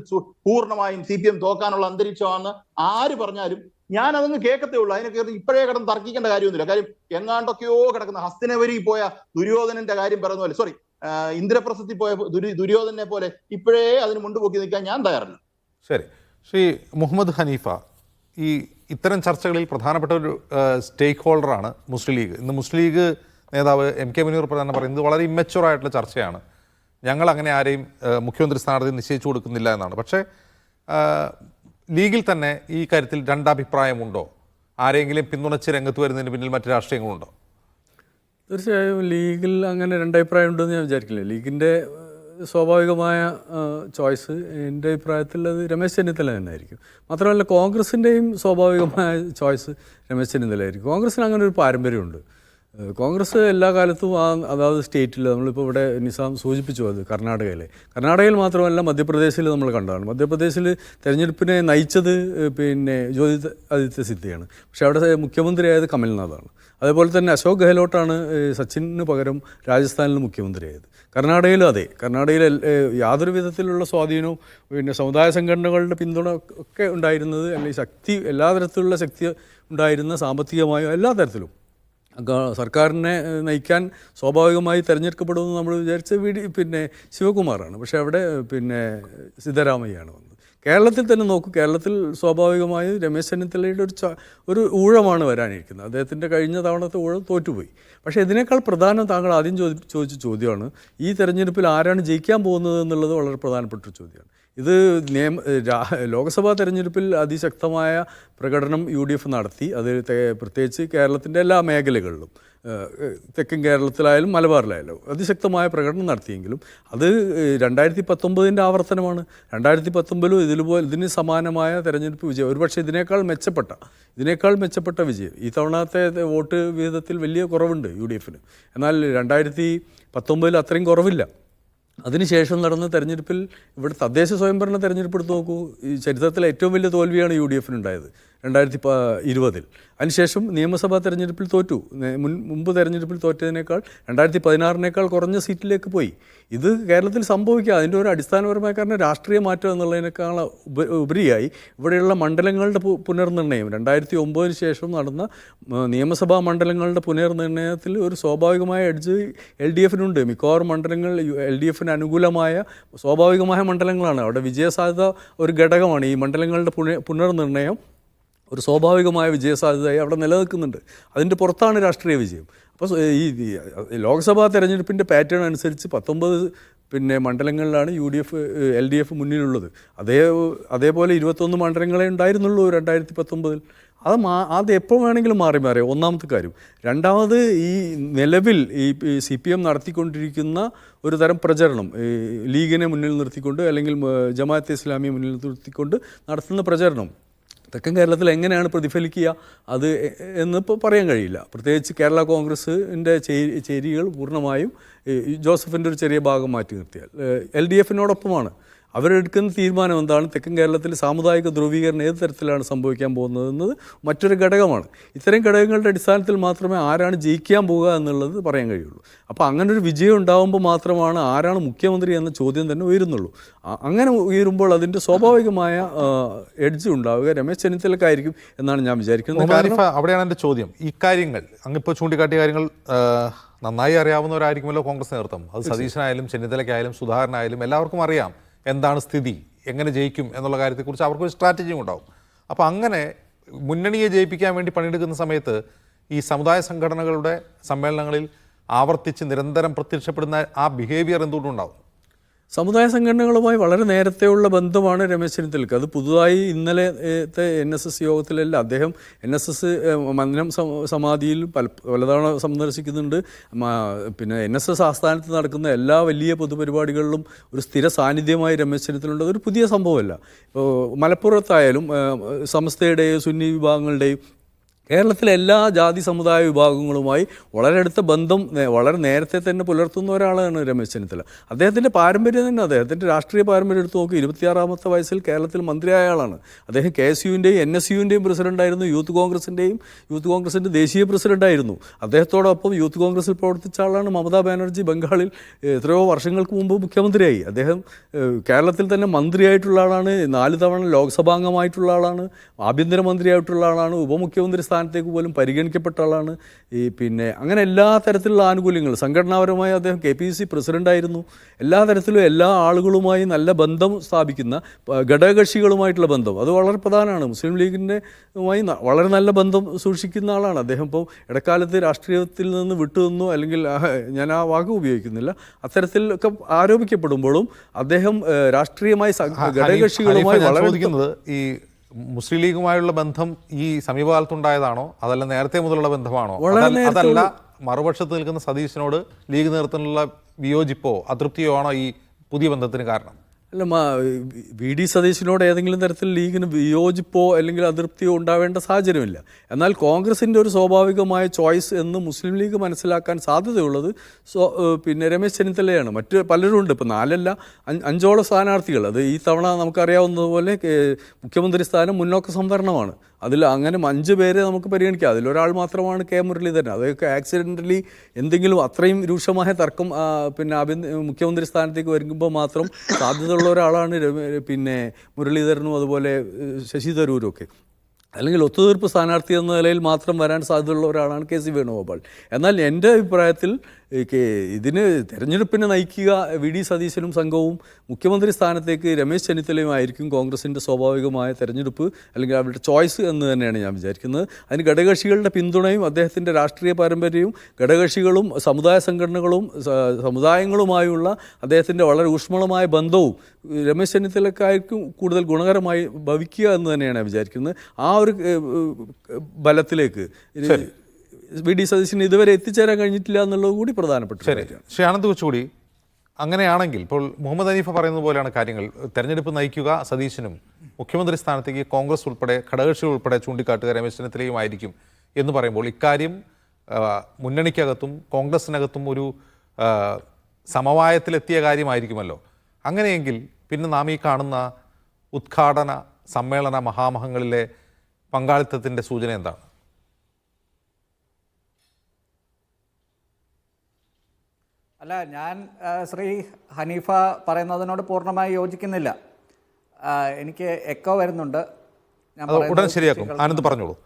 പൂർണ്ണമായും CPM തോക്കാനുള്ള അന്തരീക്ഷമാണെന്ന് ആര് പറഞ്ഞാലും ഞാൻ അതങ്ങ് കേൾക്കത്തേ ഉള്ളൂ. അതിനൊക്കെ ഇപ്പോഴേ കിടന്ന് തർക്കിക്കേണ്ട കാര്യമൊന്നുമില്ല. കാര്യം എങ്ങാണ്ടൊക്കെയോ കിടക്കുന്ന ഹസ്തിനപുരി പോയ ദുര്യോധനന്റെ കാര്യം പറയുന്ന പോലെ, ഇന്ദ്രപ്രസ്ഥത്തിൽ പോയ ദുര്യോധനെ പോലെ ഇപ്പോഴേ അതിന് മുണ്ടുപൊക്കി നിൽക്കാൻ ഞാൻ തയ്യാറല്ല. ശരി, ശ്രീ മുഹമ്മദ് ഹനീഫ, ഇത്തരം ചർച്ചകളിൽ പ്രധാനപ്പെട്ട ഒരു സ്റ്റേക്ക് ഹോൾഡറാണ് മുസ്ലിം ലീഗ്. ഇന്ന് മുസ്ലിം ലീഗ് നേതാവ് MK മുനീർ പ്രധാനം പറയുന്നത് വളരെ ഇമ്മച്ചുവർ ആയിട്ടുള്ള ചർച്ചയാണ്, ഞങ്ങൾ അങ്ങനെ ആരെയും മുഖ്യമന്ത്രി സ്ഥാനാർത്ഥി നിശ്ചയിച്ചു കൊടുക്കുന്നില്ല എന്നാണ്. പക്ഷേ ലീഗിൽ തന്നെ ഈ കാര്യത്തിൽ രണ്ടഭിപ്രായമുണ്ടോ? ആരെങ്കിലും പിന്തുണച്ച് രംഗത്ത് വരുന്നതിന് പിന്നിൽ മറ്റു രാഷ്ട്രീയങ്ങളുണ്ടോ? തീർച്ചയായും ലീഗിൽ അങ്ങനെ രണ്ടഭിപ്രായം ഉണ്ടെന്ന് ഞാൻ വിചാരിക്കില്ല. ലീഗിൻ്റെ സ്വാഭാവികമായ ചോയ്സ് എൻ്റെ അഭിപ്രായത്തിൽ അത് രമേശ് ചെന്നിത്തല തന്നെയായിരിക്കും. മാത്രമല്ല കോൺഗ്രസിൻ്റെയും സ്വാഭാവികമായ ചോയ്സ് രമേശ് ചെന്നിത്തലയായിരിക്കും. കോൺഗ്രസിന് അങ്ങനെ ഒരു പാരമ്പര്യമുണ്ട്. കോൺഗ്രസ് എല്ലാ കാലത്തും അതാത് സ്റ്റേറ്റിൽ, നമ്മളിപ്പോൾ ഇവിടെ നിസാം സൂചിപ്പിച്ചു, അത് കർണാടകയിൽ മാത്രമല്ല മധ്യപ്രദേശിൽ നമ്മൾ കണ്ടതാണ്. മധ്യപ്രദേശിൽ തെരഞ്ഞെടുപ്പിനെ നയിച്ചത് പിന്നെ ജ്യോതിരാദിത്യ സിന്ധ്യയാണ്. പക്ഷേ അവിടെ മുഖ്യമന്ത്രിയായത് കമൽനാഥാണ്. അതേപോലെ തന്നെ അശോക് ഗെഹ്ലോട്ടാണ് സച്ചിന് പകരം രാജസ്ഥാനിൽ മുഖ്യമന്ത്രിയായത്. കർണാടകയിലും അതെ. കർണാടകയിൽ യാതൊരു വിധത്തിലുള്ള സ്വാധീനവും പിന്നെ സമുദായ സംഘടനകളുടെ പിന്തുണ ഒക്കെ ഉണ്ടായിരുന്നത്, അല്ലെങ്കിൽ ശക്തി, എല്ലാ തരത്തിലുള്ള ശക്തി ഉണ്ടായിരുന്ന, സാമ്പത്തികമായോ എല്ലാ തരത്തിലും സർക്കാരിനെ നയിക്കാൻ സ്വാഭാവികമായി തിരഞ്ഞെടുക്കപ്പെടുമെന്ന് നമ്മൾ വിചാരിച്ച പിന്നെ ശിവകുമാറാണ്. പക്ഷേ അവിടെ പിന്നെ സിദ്ധരാമയ്യാണ് വന്നത്. കേരളത്തിൽ തന്നെ നോക്കൂ, കേരളത്തിൽ സ്വാഭാവികമായും രമേശ് ചെന്നിത്തലയുടെ ഒരു ഊഴമാണ് വരാനിരിക്കുന്നത്. അദ്ദേഹത്തിൻ്റെ കഴിഞ്ഞ തവണത്തെ ഊഴം തോറ്റുപോയി. പക്ഷേ ഇതിനേക്കാൾ പ്രധാനം താങ്കൾ ആദ്യം ചോദിച്ച ചോദ്യമാണ്, ഈ തെരഞ്ഞെടുപ്പിൽ ആരാണ് ജയിക്കാൻ പോകുന്നത് എന്നുള്ളത് വളരെ പ്രധാനപ്പെട്ട ഒരു ചോദ്യമാണ്. ഇത് ലോക്സഭാ തെരഞ്ഞെടുപ്പിൽ അതിശക്തമായ പ്രകടനം UDF നടത്തി. അത് പ്രത്യേകിച്ച് കേരളത്തിൻ്റെ എല്ലാ മേഖലകളിലും, തെക്കൻ കേരളത്തിലായാലും മലബാറിലായാലും അതിശക്തമായ പ്രകടനം നടത്തിയെങ്കിലും അത് 2019 ആവർത്തനമാണ്. 2019 ഇതിന് സമാനമായ തെരഞ്ഞെടുപ്പ് വിജയം, ഒരുപക്ഷെ ഇതിനേക്കാൾ മെച്ചപ്പെട്ട വിജയം. ഈ തവണത്തെ വോട്ട് വിഹിതത്തിൽ വലിയ കുറവുണ്ട് UDFന്. എന്നാൽ 2019 അത്രയും കുറവില്ല. അതിനുശേഷം നടന്ന തെരഞ്ഞെടുപ്പിൽ, ഇവിടെ തദ്ദേശ സ്വയംഭരണ തെരഞ്ഞെടുപ്പ് എടുത്ത് നോക്കൂ, ഈ ചരിത്രത്തിലെ ഏറ്റവും വലിയ തോൽവിയാണ് UDFനുണ്ടായത് 2020. അതിനുശേഷം നിയമസഭാ തെരഞ്ഞെടുപ്പിൽ തോറ്റു. മുമ്പ് തെരഞ്ഞെടുപ്പിൽ തോറ്റതിനേക്കാൾ 2016 കുറഞ്ഞ സീറ്റിലേക്ക് പോയി. ഇത് കേരളത്തിൽ സംഭവിക്കുക. അതിൻ്റെ ഒരു അടിസ്ഥാനപരമായ കാരണം രാഷ്ട്രീയ മാറ്റം എന്നുള്ളതിനേക്കാൾ ഉപരിയായി ഇവിടെയുള്ള മണ്ഡലങ്ങളുടെ പുനർനിർണ്ണയം, 2009 ശേഷം നടന്ന നിയമസഭാ മണ്ഡലങ്ങളുടെ പുനർനിർണ്ണയത്തിൽ ഒരു സ്വാഭാവികമായ എഡ്ജ് LDFനുണ്ട്. മിക്കവാറും മണ്ഡലങ്ങൾ LDFന് അനുകൂലമായ സ്വാഭാവികമായ മണ്ഡലങ്ങളാണ്. അവിടെ വിജയസാധ്യത ഒരു ഘടകമാണ്. ഈ മണ്ഡലങ്ങളുടെ പുനർനിർണ്ണയം ഒരു സ്വാഭാവികമായ വിജയസാധ്യതയായി അവിടെ നിലനിൽക്കുന്നുണ്ട്. അതിൻ്റെ പുറത്താണ് രാഷ്ട്രീയ വിജയം. അപ്പോൾ ഈ ലോക്സഭാ തെരഞ്ഞെടുപ്പിൻ്റെ പാറ്റേൺ അനുസരിച്ച് 19 പിന്നെ മണ്ഡലങ്ങളിലാണ് LDF മുന്നിലുള്ളത്. അതേപോലെ 21 മണ്ഡലങ്ങളെ ഉണ്ടായിരുന്നുള്ളൂ 2019. അത് എപ്പോൾ വേണമെങ്കിലും മാറി. ഒന്നാമത്തെ കാര്യം. രണ്ടാമത്, ഈ നിലവിൽ ഈ CPM നടത്തിക്കൊണ്ടിരിക്കുന്ന ഒരു തരം പ്രചരണം, ലീഗിനെ മുന്നിൽ നിർത്തിക്കൊണ്ട് അല്ലെങ്കിൽ ജമാഅത്തെ ഇസ്ലാമിയെ മുന്നിൽ നിർത്തിക്കൊണ്ട് നടത്തുന്ന പ്രചരണം തെക്കൻ കേരളത്തിൽ എങ്ങനെയാണ് പ്രതിഫലിക്കുക അത് എന്നിപ്പോൾ പറയാൻ കഴിയില്ല. പ്രത്യേകിച്ച് കേരള കോൺഗ്രസിൻ്റെ ചേരികൾ പൂർണ്ണമായും ജോസഫിൻ്റെ ഒരു ചെറിയ ഭാഗം മാറ്റി നിർത്തിയാൽ LDFനോടൊപ്പമാണ്. അവരെടുക്കുന്ന തീരുമാനം എന്താണ്, തെക്കൻ കേരളത്തിൽ സാമുദായിക ധ്രുവീകരണം ഏത് തരത്തിലാണ് സംഭവിക്കാൻ പോകുന്നത് എന്നത് മറ്റൊരു ഘടകമാണ്. ഇത്തരം ഘടകങ്ങളുടെ അടിസ്ഥാനത്തിൽ മാത്രമേ ആരാണ് ജയിക്കാൻ പോകുക എന്നുള്ളത് പറയാൻ കഴിയുള്ളൂ. അപ്പോൾ അങ്ങനൊരു വിജയം ഉണ്ടാകുമ്പോൾ മാത്രമാണ് ആരാണ് മുഖ്യമന്ത്രി എന്ന ചോദ്യം തന്നെ ഉയരുന്നുള്ളൂ. അങ്ങനെ ഉയരുമ്പോൾ അതിൻ്റെ സ്വാഭാവികമായ എഡ്ജ് ഉണ്ടാവുക രമേശ് ചെന്നിത്തലക്കായിരിക്കും എന്നാണ് ഞാൻ വിചാരിക്കുന്നത്. അവിടെയാണ് എൻ്റെ ചോദ്യം. ഈ കാര്യങ്ങൾ അങ്ങിപ്പോൾ ചൂണ്ടിക്കാട്ടിയ കാര്യങ്ങൾ നന്നായി അറിയാവുന്നവരായിരിക്കുമല്ലോ കോൺഗ്രസ് നേതൃത്വം. അത് സതീശനായാലും ചെന്നിത്തലയ്ക്കായാലും സുധാകരനായാലും എല്ലാവർക്കും അറിയാം എന്താണ് സ്ഥിതി, എങ്ങനെ ജയിക്കും എന്നുള്ള കാര്യത്തെക്കുറിച്ച് അവർക്കൊരു സ്ട്രാറ്റജിയും ഉണ്ടാവും. അപ്പോൾ അങ്ങനെ മുന്നണിയെ ജയിപ്പിക്കാൻ വേണ്ടി പണിയെടുക്കുന്ന സമയത്ത് ഈ സമുദായ സംഘടനകളുടെ സമ്മേളനങ്ങളിൽ ആവർത്തിച്ച് നിരന്തരം പ്രത്യക്ഷപ്പെടുന്ന ആ ബിഹേവിയർ എന്തുകൊണ്ടുണ്ടാവും? സമുദായ സംഘടനകളുമായി വളരെ നേരത്തെയുള്ള ബന്ധമാണ് രമേശ് ചെന്നിത്തലയ്ക്ക്. അത് പുതുതായി ഇന്നലത്തെ NSS യോഗത്തിലല്ല, അദ്ദേഹം NSS മന്ദിരം സമാധിയിൽ പലതവണ സന്ദർശിക്കുന്നുണ്ട്. പിന്നെ NSS ആസ്ഥാനത്ത് നടക്കുന്ന എല്ലാ വലിയ പൊതുപരിപാടികളിലും ഒരു സ്ഥിര സാന്നിധ്യമായി രമേശ് ചെന്നിത്തലുണ്ട്. അതൊരു പുതിയ സംഭവമല്ല. ഇപ്പോൾ മലപ്പുറത്തായാലും സമസ്തയുടെയും സുന്നി വിഭാഗങ്ങളുടെയും കേരളത്തിലെ എല്ലാ ജാതി സമുദായ വിഭാഗങ്ങളുമായി വളരെ അടുത്ത ബന്ധം വളരെ നേരത്തെ തന്നെ പുലർത്തുന്ന ഒരാളാണ് രമേശ് ചെന്നിത്തല. അദ്ദേഹത്തിൻ്റെ പാരമ്പര്യം തന്നെ, അദ്ദേഹത്തിൻ്റെ രാഷ്ട്രീയ പാരമ്പര്യം എടുത്ത് നോക്കി. 26-ാമത്തെ വയസ്സിൽ കേരളത്തിൽ മന്ത്രിയായ ആളാണ് അദ്ദേഹം. KSUവിൻ്റെയും NSUവിൻ്റെയും പ്രസിഡൻ്റായിരുന്നു, യൂത്ത് കോൺഗ്രസിൻ്റെ ദേശീയ പ്രസിഡൻ്റായിരുന്നു. അദ്ദേഹത്തോടൊപ്പം യൂത്ത് കോൺഗ്രസിൽ പ്രവർത്തിച്ച ആളാണ് മമതാ ബാനർജി. ബംഗാളിൽ എത്രയോ വർഷങ്ങൾക്ക് മുമ്പ് മുഖ്യമന്ത്രിയായി. അദ്ദേഹം കേരളത്തിൽ തന്നെ മന്ത്രിയായിട്ടുള്ള ആളാണ്, 4 തവണ ലോക്സഭാംഗമായിട്ടുള്ള ആളാണ്, ആഭ്യന്തരമന്ത്രിയായിട്ടുള്ള ആളാണ്, ഉപമുഖ്യമന്ത്രി സ്ഥാനത്തേക്ക് പോലും പരിഗണിക്കപ്പെട്ട ആളാണ്. പിന്നെ അങ്ങനെ എല്ലാ തരത്തിലുള്ള ആനുകൂല്യങ്ങൾ, സംഘടനാപരമായി അദ്ദേഹം KPCC പ്രസിഡൻ്റായിരുന്നു. എല്ലാ തരത്തിലും എല്ലാ ആളുകളുമായി നല്ല ബന്ധം സ്ഥാപിക്കുന്ന, ഘടകകക്ഷികളുമായിട്ടുള്ള ബന്ധം അത് വളരെ പ്രധാനമാണ്. മുസ്ലിം ലീഗിൻ്റെയുമായി വളരെ നല്ല ബന്ധം സൂക്ഷിക്കുന്ന ആളാണ് അദ്ദേഹം. ഇപ്പോൾ ഇടക്കാലത്ത് രാഷ്ട്രീയത്തിൽ നിന്ന് വിട്ടുനിന്നു, അല്ലെങ്കിൽ ഞാൻ ആ വാക്ക് ഉപയോഗിക്കുന്നില്ല, അത്തരത്തിലൊക്കെ ആരോപിക്കപ്പെടുമ്പോഴും അദ്ദേഹം രാഷ്ട്രീയമായി ഘടകകക്ഷികളുമായി വളരെ ഈ മുസ്ലിം ലീഗുമായുള്ള ബന്ധം ഈ സമീപകാലത്തുണ്ടായതാണോ, അതല്ല നേരത്തെ മുതലുള്ള ബന്ധമാണോ? അതല്ല മറുപക്ഷത്ത് നിൽക്കുന്ന സതീശനോട് ലീഗ് നേതൃത്വത്തിനുള്ള വിയോജിപ്പോ അതൃപ്തിയോ ആണോ ഈ പുതിയ ബന്ധത്തിന് കാരണം? അല്ല, വി ഡി സതീശനോട് ഏതെങ്കിലും തരത്തിൽ ലീഗിന് വിയോജിപ്പോ അല്ലെങ്കിൽ അതൃപ്തിയോ ഉണ്ടാവേണ്ട സാഹചര്യമില്ല. എന്നാൽ കോൺഗ്രസിൻ്റെ ഒരു സ്വാഭാവികമായ ചോയ്സ് എന്ന് മുസ്ലിം ലീഗ് മനസ്സിലാക്കാൻ സാധ്യതയുള്ളത് പിന്നെ രമേശ് ചെന്നിത്തലയാണ്. മറ്റ് പലരും ഉണ്ട്, ഇപ്പോൾ 4 5ഓളം സ്ഥാനാർത്ഥികൾ. അത് ഈ തവണ നമുക്കറിയാവുന്നതുപോലെ മുഖ്യമന്ത്രി സ്ഥാനം മുന്നോക്ക സംവരണമാണ്. അതിൽ അങ്ങനെ 5 പേരെ നമുക്ക് പരിഗണിക്കാം. അതിലൊരാൾ മാത്രമാണ് കെ മുരളീധരൻ. അതൊക്കെ ആക്സിഡൻ്റലി എന്തെങ്കിലും അത്രയും രൂക്ഷമായ തർക്കം പിന്നെ മുഖ്യമന്ത്രി സ്ഥാനത്തേക്ക് വരുമ്പോൾ മാത്രം സാധ്യതയുള്ള ഒരാളാണ് പിന്നെ മുരളീധരനും അതുപോലെ ശശി തരൂരും ഒക്കെ. അല്ലെങ്കിൽ ഒത്തുതീർപ്പ് സ്ഥാനാർത്ഥി എന്ന നിലയിൽ മാത്രം വരാൻ സാധ്യതയുള്ള ഒരാളാണ് കെ സി വേണുഗോപാൽ. എന്നാൽ എൻ്റെ അഭിപ്രായത്തിൽ ഇതിന് തെരഞ്ഞെടുപ്പിനെ നയിക്കുക വി ഡി സതീശനും സംഘവും മുഖ്യമന്ത്രി സ്ഥാനത്തേക്ക് രമേശ് ചെന്നിത്തലയുമായിരിക്കും കോൺഗ്രസിൻ്റെ സ്വാഭാവികമായ തെരഞ്ഞെടുപ്പ് അല്ലെങ്കിൽ അവരുടെ ചോയ്സ് എന്ന് തന്നെയാണ് ഞാൻ വിചാരിക്കുന്നത്. അതിന് ഘടകകക്ഷികളുടെ പിന്തുണയും അദ്ദേഹത്തിൻ്റെ രാഷ്ട്രീയ പാരമ്പര്യവും ഘടകകക്ഷികളും സമുദായ സംഘടനകളും സമുദായങ്ങളുമായുള്ള അദ്ദേഹത്തിൻ്റെ വളരെ ഊഷ്മളമായ ബന്ധവും രമേശ് ചെന്നിത്തലക്കാർക്കും കൂടുതൽ ഗുണകരമായി ഭവിക്കുക എന്ന് തന്നെയാണ് ഞാൻ വിചാരിക്കുന്നത്. ആ ഒരു ബലത്തിലേക്ക് വി ഡി സതീശന് ഇതുവരെ എത്തിച്ചേരാൻ കഴിഞ്ഞിട്ടില്ല എന്നുള്ളത് കൂടി പ്രധാനപ്പെട്ട കാര്യമാണ്. ശ്രീ ആനന്ദ് കൊച്ചുകൂടി, അങ്ങനെയാണെങ്കിൽ ഇപ്പോൾ മുഹമ്മദ് ഹനീഫ പറയുന്നത് പോലെയാണ് കാര്യങ്ങൾ, തെരഞ്ഞെടുപ്പ് നയിക്കുക സതീശനും മുഖ്യമന്ത്രി സ്ഥാനത്തേക്ക് കോൺഗ്രസ് ഉൾപ്പെടെ ഘടകകക്ഷികൾ ഉൾപ്പെടെ ചൂണ്ടിക്കാട്ടുക രമേശ് ചെന്നിത്തലയുമായിരിക്കും എന്ന് പറയുമ്പോൾ ഇക്കാര്യം മുന്നണിക്കകത്തും കോൺഗ്രസിനകത്തും ഒരു സമവായത്തിലെത്തിയ കാര്യമായിരിക്കുമല്ലോ. അങ്ങനെയെങ്കിൽ പിന്നെ നാം ഈ കാണുന്ന ഉദ്ഘാടന സമ്മേളന മഹാമഹങ്ങളിലെ പങ്കാളിത്തത്തിൻ്റെ സൂചന എന്താണ്? അല്ല, ഞാൻ ശ്രീ ഹനീഫ പറയുന്നതിനോട് പൂർണ്ണമായി യോജിക്കുന്നില്ല. എനിക്ക് എക്കോ വരുന്നുണ്ട്. ഉടൻ ശരിയാക്കും. ആനന്ദ് പറഞ്ഞോളൂ.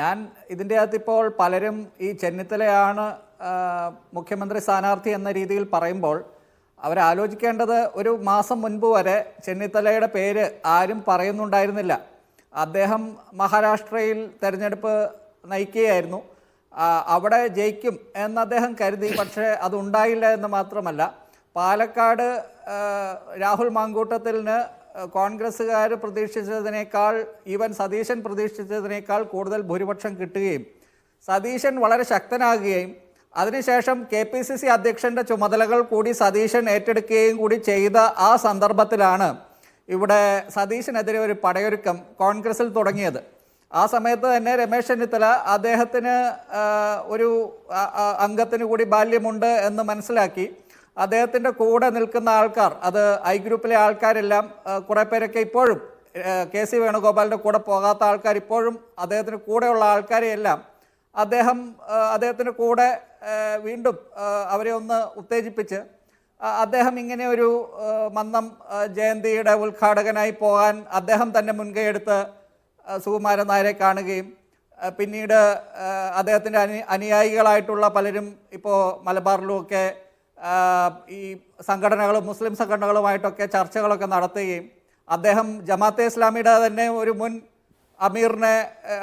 ഞാൻ ഇതിൻ്റെ അകത്ത് ഇപ്പോൾ പലരും ഈ ചെന്നിത്തലയാണ് മുഖ്യമന്ത്രി സ്ഥാനാർത്ഥി എന്ന രീതിയിൽ പറയുമ്പോൾ അവരാലോചിക്കേണ്ടത്, ഒരു മാസം മുൻപ് വരെ ചെന്നിത്തലയുടെ പേര് ആരും പറയുന്നുണ്ടായിരുന്നില്ല. അദ്ദേഹം മഹാരാഷ്ട്രയിൽ തെരഞ്ഞെടുപ്പ് നയിക്കുകയായിരുന്നു. അവിടെ ജയിക്കും എന്ന് അദ്ദേഹം കരുതി. പക്ഷേ അതുണ്ടായില്ല എന്ന് മാത്രമല്ല, പാലക്കാട് രാഹുൽ മാങ്കൂട്ടത്തിന് കോൺഗ്രസ്സുകാർ പ്രതീക്ഷിച്ചതിനേക്കാൾ, ഈവൻ സതീശൻ പ്രതീക്ഷിച്ചതിനേക്കാൾ കൂടുതൽ ഭൂരിപക്ഷം കിട്ടുകയും സതീശൻ വളരെ ശക്തനാകുകയും അതിനുശേഷം KPCC അധ്യക്ഷൻ്റെ ചുമതലകൾ കൂടി സതീശൻ ഏറ്റെടുക്കുകയും കൂടി ചെയ്ത ആ സന്ദർഭത്തിലാണ് ഇവിടെ സതീശനെതിരെ ഒരു പടയൊരുക്കം കോൺഗ്രസിൽ തുടങ്ങിയത്. ആ സമയത്ത് തന്നെ രമേശ് ചെന്നിത്തല അദ്ദേഹത്തിന് ഒരു അംഗത്തിന് കൂടി ബാല്യമുണ്ട് എന്ന് മനസ്സിലാക്കി അദ്ദേഹത്തിൻ്റെ കൂടെ നിൽക്കുന്ന ആൾക്കാർ, അത് ഐ ഗ്രൂപ്പിലെ ആൾക്കാരെല്ലാം കുറേ പേരൊക്കെ ഇപ്പോഴും KC വേണുഗോപാലിൻ്റെ കൂടെ പോകാത്ത ആൾക്കാർ ഇപ്പോഴും അദ്ദേഹത്തിന് കൂടെയുള്ള ആൾക്കാരെയെല്ലാം അദ്ദേഹത്തിന് കൂടെ വീണ്ടും അവരെ ഒന്ന് ഉത്തേജിപ്പിച്ച് അദ്ദേഹം ഇങ്ങനെ ഒരു മന്നം ജയന്തിയുടെ ഉദ്ഘാടകനായി പോകാൻ അദ്ദേഹം തന്നെ മുൻകൈയെടുത്ത് സുകുമാരൻ നായരെ കാണുകയും പിന്നീട് അദ്ദേഹത്തിൻ്റെ അനുയായികളായിട്ടുള്ള പലരും ഇപ്പോൾ മലബാറിലുമൊക്കെ ഈ സംഘടനകളും മുസ്ലിം സംഘടനകളുമായിട്ടൊക്കെ ചർച്ചകളൊക്കെ നടത്തുകയും അദ്ദേഹം ജമാഅത്തെ ഇസ്ലാമിയുടെ തന്നെ ഒരു മുൻ അമീറിനെ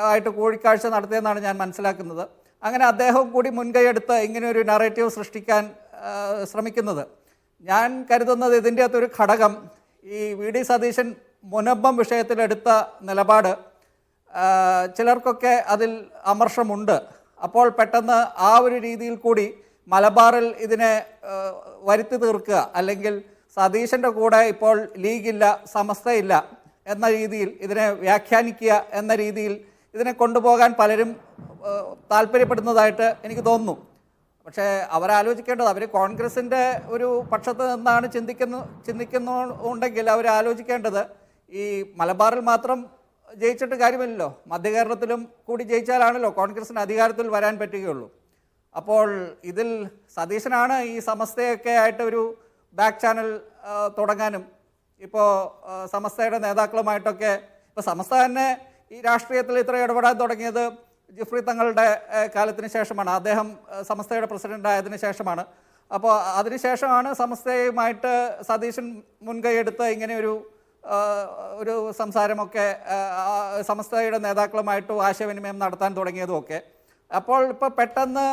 ആയിട്ട് കൂടിക്കാഴ്ച നടത്തിയെന്നാണ് ഞാൻ മനസ്സിലാക്കുന്നത്. അങ്ങനെ അദ്ദേഹം കൂടി മുൻകൈയെടുത്ത് ഇങ്ങനെ ഒരു നറേറ്റീവ് സൃഷ്ടിക്കാൻ ശ്രമിക്കുന്നത്. ഞാൻ കരുതുന്നത് ഇതിൻ്റെ അകത്തൊരു ഘടകം ഈ വി ഡി സതീശൻ മുനമ്പം വിഷയത്തിലെടുത്ത നിലപാട് ചിലർക്കൊക്കെ അതിൽ അമർഷമുണ്ട്. അപ്പോൾ പെട്ടെന്ന് ആ ഒരു രീതിയിൽ കൂടി മലബാറിൽ ഇതിനെ വരുത്തി തീർക്കുക, അല്ലെങ്കിൽ സതീശൻ്റെ കൂടെ ഇപ്പോൾ ലീഗില്ല, സമസ്തയില്ല എന്ന രീതിയിൽ ഇതിനെ വ്യാഖ്യാനിക്കുക എന്ന രീതിയിൽ ഇതിനെ കൊണ്ടുപോകാൻ പലരും താല്പര്യപ്പെടുന്നതായിട്ട് എനിക്ക് തോന്നുന്നു. പക്ഷേ അവരാലോചിക്കേണ്ടത്, അവർ കോൺഗ്രസിൻ്റെ ഒരു പക്ഷത്ത് നിന്നാണ് ചിന്തിക്കുന്നുണ്ടെങ്കിൽ അവരാലോചിക്കേണ്ടത് ഈ മലബാറിൽ മാത്രം ജയിച്ചിട്ട് കാര്യമില്ലല്ലോ, മധ്യകേരളത്തിലും കൂടി ജയിച്ചാലാണല്ലോ കോൺഗ്രസിന് അധികാരത്തിൽ വരാൻ പറ്റുകയുള്ളൂ. അപ്പോൾ ഇതിൽ സതീശനാണ് ഈ സമസ്തയൊക്കെ ആയിട്ട് ഒരു ബാക്ക് ചാനൽ തുടങ്ങാനും ഇപ്പോൾ സമസ്തയുടെ നേതാക്കളുമായിട്ടൊക്കെ, ഇപ്പോൾ സമസ്ത തന്നെ ഈ രാഷ്ട്രീയത്തിൽ ഇത്ര ഇടപെടാൻ തുടങ്ങിയത് ജിഫ്രി തങ്ങളുടെ കാലത്തിന് ശേഷമാണ്. അദ്ദേഹം സമസ്തയുടെ പ്രസിഡൻ്റായതിനു ശേഷമാണ്. അപ്പോൾ അതിനുശേഷമാണ് സമസ്തയുമായിട്ട് സതീശൻ മുൻകൈയെടുത്ത് ഇങ്ങനെ ഒരു സംസാരമൊക്കെ സമസ്തയുടെ നേതാക്കളുമായിട്ട് ആശയവിനിമയം നടത്താൻ തുടങ്ങിയതുമൊക്കെ. അപ്പോൾ ഇപ്പോൾ പെട്ടെന്ന്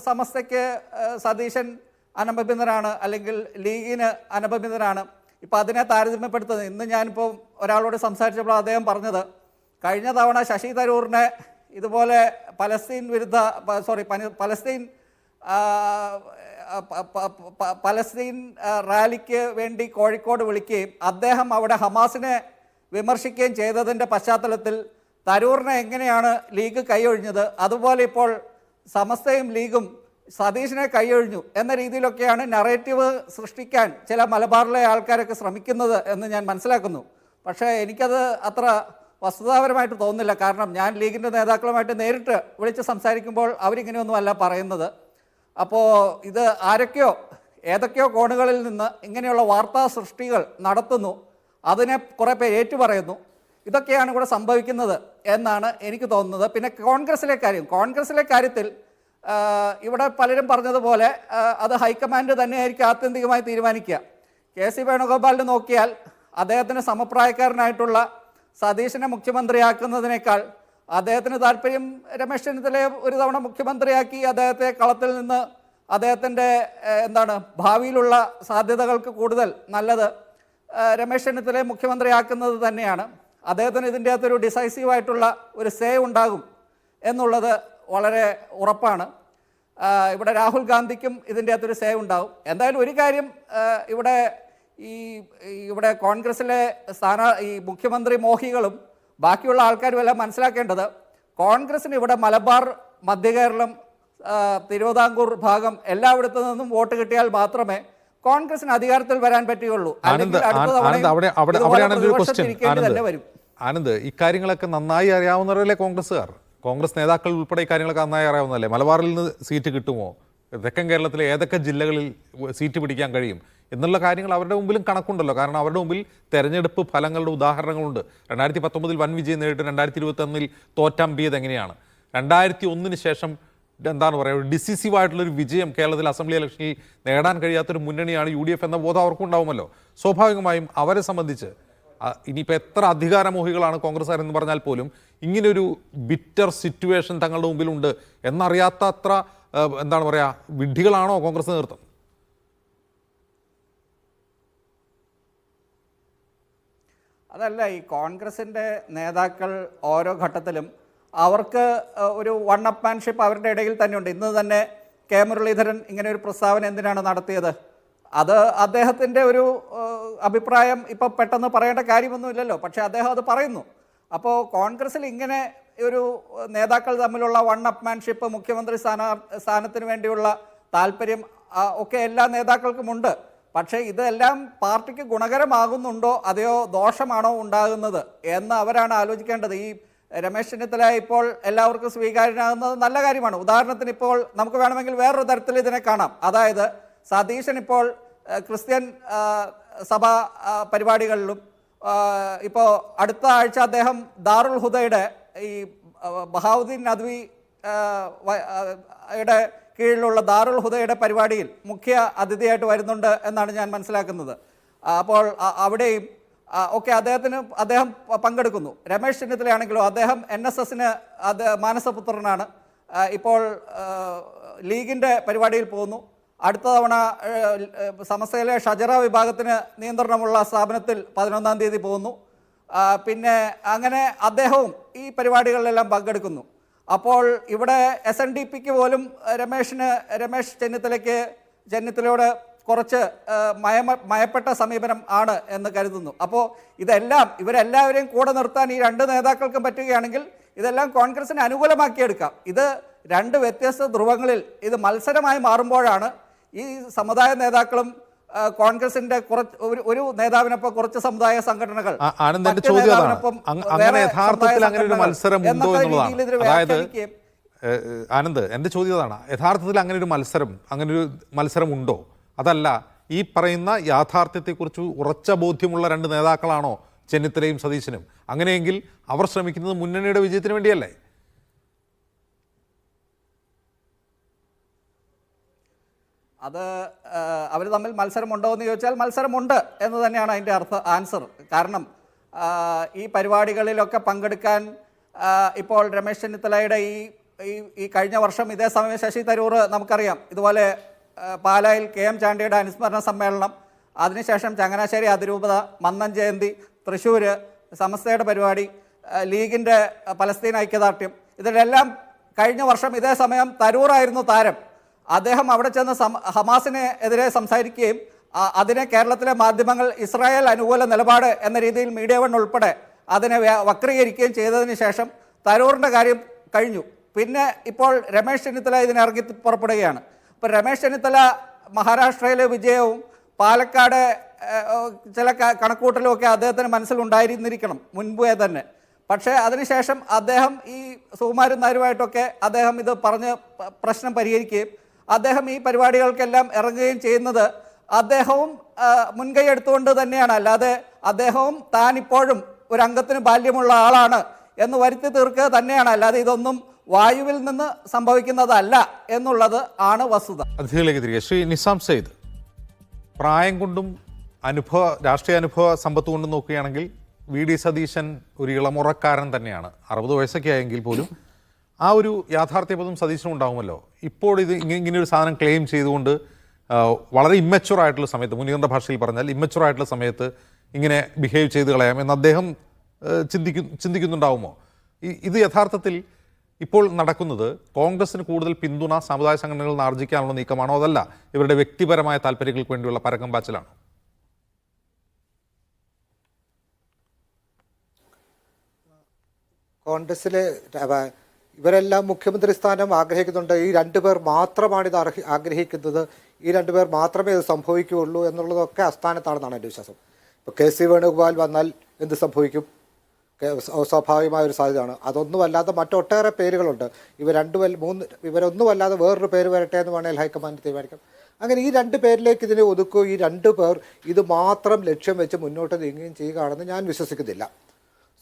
സമസ്തയ്ക്ക് സതീശൻ അനഭിനന്ദനാണ്, അല്ലെങ്കിൽ ലീഗിന് അനഭിനന്ദനാണ്. ഇപ്പോൾ അതിനെ താരതമ്യപ്പെടുത്തുന്നത്, ഇന്ന് ഞാനിപ്പോൾ ഒരാളോട് സംസാരിച്ചപ്പോൾ അദ്ദേഹം പറഞ്ഞത്, കഴിഞ്ഞ തവണ ശശി തരൂറിനെ ഇതുപോലെ പലസ്തീൻ പലസ്തീൻ റാലിക്ക് വേണ്ടി കോഴിക്കോട് വിളിക്കുകയും അദ്ദേഹം അവിടെ ഹമാസിനെ വിമർശിക്കുകയും ചെയ്തതിൻ്റെ പശ്ചാത്തലത്തിൽ തരൂറിനെ എങ്ങനെയാണ് ലീഗ് കൈയൊഴിഞ്ഞത്, അതുപോലെ ഇപ്പോൾ സമസ്തയും ലീഗും സതീഷിനെ കൈയൊഴിഞ്ഞു എന്ന രീതിയിലൊക്കെയാണ് നറേറ്റീവ് സൃഷ്ടിക്കാൻ ചില മലബാറിലെ ആൾക്കാരൊക്കെ ശ്രമിക്കുന്നത് എന്ന് ഞാൻ മനസ്സിലാക്കുന്നു. പക്ഷേ എനിക്കത് അത്ര വസ്തുതാപരമായിട്ട് തോന്നുന്നില്ല. കാരണം ഞാൻ ലീഗിൻ്റെ നേതാക്കളുമായിട്ട് നേരിട്ട് വിളിച്ച് സംസാരിക്കുമ്പോൾ അവരിങ്ങനെയൊന്നുമല്ല പറയുന്നത്. അപ്പോൾ ഇത് ആരൊക്കെയോ ഏതൊക്കെയോ കോണുകളിൽ നിന്ന് ഇങ്ങനെയുള്ള വാർത്താ സൃഷ്ടികൾ നടത്തുന്നു, അതിനെ കുറേ പേര് ഏറ്റുപറയുന്നു. ഇതൊക്കെയാണ് ഇവിടെ സംഭവിക്കുന്നത് എന്നാണ് എനിക്ക് തോന്നുന്നത്. പിന്നെ കോൺഗ്രസിലെ കാര്യത്തിൽ ഇവിടെ പലരും പറഞ്ഞതുപോലെ അത് ഹൈക്കമാൻഡ് തന്നെയായിരിക്കും ആത്യന്തികമായി തീരുമാനിക്കുക. കെ സി വേണുഗോപാലിനെ നോക്കിയാൽ അദ്ദേഹത്തിന് സമപ്രായക്കാരനായിട്ടുള്ള സതീശനെ മുഖ്യമന്ത്രിയാക്കുന്നതിനേക്കാൾ അദ്ദേഹത്തിന് താല്പര്യം രമേശ് ചെന്നിത്തലയെ ഒരു തവണ മുഖ്യമന്ത്രിയാക്കി അദ്ദേഹത്തെ കളത്തിൽ നിന്ന് അദ്ദേഹത്തിൻ്റെ ഭാവിയിലുള്ള സാധ്യതകൾക്ക് കൂടുതൽ നല്ലത് രമേശ് ചെന്നിത്തലയെ മുഖ്യമന്ത്രിയാക്കുന്നത് തന്നെയാണ്. അദ്ദേഹത്തിന് ഇതിൻ്റെ അകത്തൊരു ഡിസൈസീവായിട്ടുള്ള ഒരു സേ ഉണ്ടാകും എന്നുള്ളത് വളരെ ഉറപ്പാണ്. ഇവിടെ രാഹുൽ ഗാന്ധിക്കും ഇതിൻ്റെ അകത്തൊരു സേ ഉണ്ടാകും. എന്തായാലും ഒരു കാര്യം ഇവിടെ കോൺഗ്രസിലെ ഈ മുഖ്യമന്ത്രി മോഹികളും ബാക്കിയുള്ള ആൾക്കാരും എല്ലാം മനസ്സിലാക്കേണ്ടത്, കോൺഗ്രസിന് ഇവിടെ മലബാർ, മധ്യകേരളം, തിരുവിതാംകൂർ ഭാഗം എല്ലായിടത്തു നിന്നും വോട്ട് കിട്ടിയാൽ മാത്രമേ കോൺഗ്രസിന് അധികാരത്തിൽ വരാൻ പറ്റുകയുള്ളൂ. ആനന്ദ്, ഇക്കാര്യങ്ങളൊക്കെ നന്നായി അറിയാവുന്നവരല്ലേ കോൺഗ്രസ്സുകാർ? കോൺഗ്രസ് നേതാക്കൾ ഉൾപ്പെടെ ഇക്കാര്യങ്ങളൊക്കെ നന്നായി അറിയാവുന്നതല്ലേ? മലബാറിൽ നിന്ന് സീറ്റ് കിട്ടുമോ, തെക്കൻ കേരളത്തിലെ ഏതൊക്കെ ജില്ലകളിൽ സീറ്റ് പിടിക്കാൻ കഴിയും എന്നുള്ള കാര്യങ്ങൾ അവരുടെ മുമ്പിലും കണക്കുണ്ടല്ലോ. കാരണം അവരുടെ മുമ്പിൽ തെരഞ്ഞെടുപ്പ് ഫലങ്ങളുടെ ഉദാഹരണങ്ങളുണ്ട്. 2019 വൻ വിജയം നേരിട്ട് 2021 തോറ്റമ്പിയത് എങ്ങനെയാണ്? 2001 ശേഷം ഒരു ഡിസിസീവായിട്ടുള്ളൊരു വിജയം കേരളത്തിൽ അസംബ്ലി ഇലക്ഷനിൽ നേടാൻ കഴിയാത്തൊരു മുന്നണിയാണ് UDF എന്ന ബോധം അവർക്കും ഉണ്ടാവുമല്ലോ. സ്വാഭാവികമായും അവരെ സംബന്ധിച്ച് ഇനിയിപ്പോൾ എത്ര അധികാരമോഹികളാണ് കോൺഗ്രസ്സുകാരെന്ന് പറഞ്ഞാൽ പോലും ഇങ്ങനൊരു ബിറ്റർ സിറ്റുവേഷൻ തങ്ങളുടെ മുമ്പിലുണ്ട് എന്നറിയാത്ത അത്ര വിഡ്ഢികളാണോ കോൺഗ്രസ് നേതൃത്വം? അതല്ല, ഈ കോൺഗ്രസിൻ്റെ നേതാക്കൾ ഓരോ ഘട്ടത്തിലും അവർക്ക് ഒരു വൺ അപ്മാൻഷിപ്പ് അവരുടെ ഇടയിൽ തന്നെയുണ്ട്. ഇന്ന് തന്നെ കെ മുരളീധരൻ ഇങ്ങനെ ഒരു പ്രസ്താവന എന്തിനാണ് നടത്തിയത്? അത് അദ്ദേഹത്തിൻ്റെ ഒരു അഭിപ്രായം ഇപ്പോൾ പെട്ടെന്ന് പറയേണ്ട കാര്യമൊന്നുമില്ലല്ലോ, പക്ഷേ അദ്ദേഹം അത് പറയുന്നു. അപ്പോൾ കോൺഗ്രസിൽ ഇങ്ങനെ ഒരു നേതാക്കൾ തമ്മിലുള്ള വൺ അപ്മാൻഷിപ്പ്, മുഖ്യമന്ത്രി സ്ഥാനത്തിന് വേണ്ടിയുള്ള താല്പര്യം ഒക്കെ എല്ലാ നേതാക്കൾക്കുമുണ്ട്. പക്ഷേ ഇതെല്ലാം പാർട്ടിക്ക് ഗുണകരമാകുന്നുണ്ടോ അതെയോ ദോഷമാണോ ഉണ്ടാകുന്നത് എന്ന് അവരാണ് ആലോചിക്കേണ്ടത്. ഈ രമേശ് ചെന്നിത്തല ഇപ്പോൾ എല്ലാവർക്കും സ്വീകാര്യനാകുന്നത് നല്ല കാര്യമാണ്. ഉദാഹരണത്തിന് ഇപ്പോൾ നമുക്ക് വേണമെങ്കിൽ വേറൊരു തരത്തിൽ ഇതിനെ കാണാം. അതായത് സതീശൻ ഇപ്പോൾ ക്രിസ്ത്യൻ സഭാ പരിപാടികളിലും ഇപ്പോൾ അടുത്ത ആഴ്ച അദ്ദേഹം ദാറുൽ ഹുദയുടെ ഈ ബഹാവുദ്ദീൻ നദ്വി യുടെ കീഴിലുള്ള ദാറുൽ ഹുദയുടെ പരിപാടിയിൽ മുഖ്യ അതിഥിയായിട്ട് വരുന്നുണ്ട് എന്നാണ് ഞാൻ മനസ്സിലാക്കുന്നത്. അപ്പോൾ അവിടെയും ഒക്കെ അദ്ദേഹം പങ്കെടുക്കുന്നു. രമേശ് ചെന്നിത്തലയാണെങ്കിലോ അദ്ദേഹം NSSന് മാനസപുത്രനാണ്. ഇപ്പോൾ ലീഗിൻ്റെ പരിപാടിയിൽ പോകുന്നു. അടുത്ത തവണ സമസ്തയിലെ ഷജറ വിഭാഗത്തിന് നിയന്ത്രണമുള്ള സ്ഥാപനത്തിൽ 11-ാം തീയതി പോകുന്നു. പിന്നെ അങ്ങനെ അദ്ദേഹവും ഈ പരിപാടികളിലെല്ലാം പങ്കെടുക്കുന്നു. അപ്പോൾ ഇവിടെ SNDPക്ക് പോലും രമേശ് ചെന്നിത്തലയോട് കുറച്ച് മയപ്പെട്ട സമീപനം ആണ് എന്ന് കരുതുന്നു. അപ്പോൾ ഇവരെല്ലാവരെയും കൂടെ നിർത്താൻ ഈ രണ്ട് നേതാക്കൾക്കും പറ്റുകയാണെങ്കിൽ ഇതെല്ലാം കോൺഗ്രസിന് അനുകൂലമാക്കിയെടുക്കാം. ഇത് രണ്ട് വ്യത്യസ്ത ധ്രുവങ്ങളിൽ ഇത് മത്സരമായി മാറുമ്പോഴാണ് ഈ സമുദായ നേതാക്കളും കോൺഗ്രസിന്റെ ഒരു നേതാവിനൊപ്പം കുറച്ച് സമുദായ സംഘടനകൾ യഥാർത്ഥത്തിൽ അങ്ങനെ ഒരു മത്സരം ഉണ്ടോ എന്നുള്ളതാണ്. അതായത് ആനന്ദ്, എൻ്റെ ചോദ്യം അതാണ്, യഥാർത്ഥത്തിൽ അങ്ങനെ ഒരു മത്സരം ഉണ്ടോ? അതല്ല, ഈ പറയുന്ന യാഥാർത്ഥ്യത്തെക്കുറിച്ച് ഉറച്ച ബോധ്യമുള്ള രണ്ട് നേതാക്കളാണോ ചെന്നിത്തലയും സതീശനും? അങ്ങനെയെങ്കിൽ അവർ ശ്രമിക്കുന്നത് മുന്നണിയുടെ വിജയത്തിന് വേണ്ടിയല്ലേ? അത് അവർ തമ്മിൽ മത്സരമുണ്ടോ എന്ന് ചോദിച്ചാൽ മത്സരമുണ്ട് എന്ന് തന്നെയാണ് അതിൻ്റെ ആൻസർ. കാരണം ഈ പരിപാടികളിലൊക്കെ പങ്കെടുക്കാൻ ഇപ്പോൾ രമേശ് ചെന്നിത്തലയുടെ ഈ കഴിഞ്ഞ വർഷം ഇതേ സമയം ശശി തരൂർ നമുക്കറിയാം ഇതുപോലെ പാലായിൽ KM ചാണ്ടിയുടെ അനുസ്മരണ സമ്മേളനം, അതിനുശേഷം ചങ്ങനാശ്ശേരി അതിരൂപത, മന്നം ജയന്തി, തൃശ്ശൂർ സമസ്തയുടെ പരിപാടി, ലീഗിൻ്റെ പലസ്തീൻ ഐക്യദാർഢ്യം, ഇതിലെല്ലാം കഴിഞ്ഞ വർഷം ഇതേ സമയം തരൂറായിരുന്നു താരം. അദ്ദേഹം അവിടെ ചെന്ന് ഹമാസിന് എതിരെ സംസാരിക്കുകയും അതിനെ കേരളത്തിലെ മാധ്യമങ്ങൾ ഇസ്രായേൽ അനുകൂല നിലപാട് എന്ന രീതിയിൽ മീഡിയ വൺ ഉൾപ്പെടെ അതിനെ വക്രീകരിക്കുകയും ചെയ്തതിന് ശേഷം തരൂറിൻ്റെ കാര്യം കഴിഞ്ഞു. പിന്നെ ഇപ്പോൾ രമേശ് ചെന്നിത്തല ഇതിനിറങ്ങി പുറപ്പെടുകയാണ്. ഇപ്പോൾ രമേശ് ചെന്നിത്തല മഹാരാഷ്ട്രയിലെ വിജയവും പാലക്കാട് ചില കണക്കൂട്ടലും ഒക്കെ അദ്ദേഹത്തിന് മനസ്സിലുണ്ടായിരുന്നിരിക്കണം മുൻപേ തന്നെ. പക്ഷേ അതിനുശേഷം അദ്ദേഹം ഈ സുകുമാരൻ നായരുമായിട്ടൊക്കെ അദ്ദേഹം ഇത് പറഞ്ഞ് പ്രശ്നം പരിഹരിക്കുകയും അദ്ദേഹം ഈ പരിപാടികൾക്കെല്ലാം ഇറങ്ങുകയും ചെയ്യുന്നത് അദ്ദേഹവും മുൻകൈ എടുത്തുകൊണ്ട് തന്നെയാണ്. അല്ലാതെ അദ്ദേഹവും താൻ ഇപ്പോഴും ഒരു അംഗത്തിന് ബാല്യമുള്ള ആളാണ് എന്ന് വരുത്തി തീർക്കുക തന്നെയാണ്. അല്ലാതെ ഇതൊന്നും വായുവിൽ നിന്ന് സംഭവിക്കുന്നതല്ല എന്നുള്ളത് ആണ് വസ്തുത. അതിഥികളിലേക്ക് തിരികെ ശ്രീ നിസാം സെയ്ദ്, പ്രായം കൊണ്ടും രാഷ്ട്രീയ അനുഭവ സമ്പത്ത് കൊണ്ടും നോക്കുകയാണെങ്കിൽ വി ഡി സതീശൻ ഒരു ഇളമുറക്കാരൻ തന്നെയാണ്. 60 വയസ്സൊക്കെ ആയെങ്കിൽ പോലും ആ ഒരു യാഥാർത്ഥ്യബോധം സതീശനും ഉണ്ടാകുമല്ലോ. ഇപ്പോൾ ഇത് ഇങ്ങനെ ഒരു സാധനം ക്ലെയിം ചെയ്തുകൊണ്ട് വളരെ ഇമ്മച്ചുവർ ആയിട്ടുള്ള സമയത്ത്, മുനീറിൻ്റെ ഭാഷയിൽ പറഞ്ഞാൽ ഇമ്മച്ചുവർ ആയിട്ടുള്ള സമയത്ത് ഇങ്ങനെ ബിഹേവ് ചെയ്ത് കളയാം എന്ന് അദ്ദേഹം ചിന്തിക്കുന്നുണ്ടാവുമോ? ഇത് യഥാർത്ഥത്തിൽ ഇപ്പോൾ നടക്കുന്നത് കോൺഗ്രസിന് കൂടുതൽ പിന്തുണ സമുദായ സംഘടനകളിൽ നിന്ന് ആർജിക്കാനുള്ള നീക്കമാണോ, അതല്ല ഇവരുടെ വ്യക്തിപരമായ താല്പര്യങ്ങൾക്ക് വേണ്ടിയുള്ള പരക്കം പാച്ചിലാണോ? കോൺഗ്രസ്സിലെ ഇവരെല്ലാം മുഖ്യമന്ത്രി സ്ഥാനം ആഗ്രഹിക്കുന്നുണ്ട്. ഈ രണ്ടുപേർ മാത്രമാണ് ഇത് ആഗ്രഹിക്കുന്നത്. ഈ രണ്ടുപേർ മാത്രമേ ഇത് സംഭവിക്കുകയുള്ളൂ എന്നുള്ളതൊക്കെ അസ്ഥാനത്താണെന്നാണ് എൻ്റെ വിശ്വാസം. ഇപ്പോൾ കെ സി വേണുഗോപാൽ വന്നാൽ എന്ത് സംഭവിക്കും? സ്വാഭാവികമായ ഒരു സാധ്യതയാണ്. അതൊന്നുമല്ലാതെ മറ്റൊട്ടേറെ പേരുകളുണ്ട്. ഇവരൊന്നുമല്ലാതെ വേറൊരു പേര് വരട്ടെ എന്ന് വേണമെങ്കിൽ ഹൈക്കമാൻഡ് തീരുമാനിക്കാം. അങ്ങനെ ഈ 2 പേരിലേക്ക് ഇതിനെ ഒതുക്കുകയോ ഈ 2 പേർ ഇത് മാത്രം ലക്ഷ്യം വെച്ച് മുന്നോട്ട് നീങ്ങുകയും ചെയ്യുകയാണെന്ന് ഞാൻ വിശ്വസിക്കുന്നില്ല.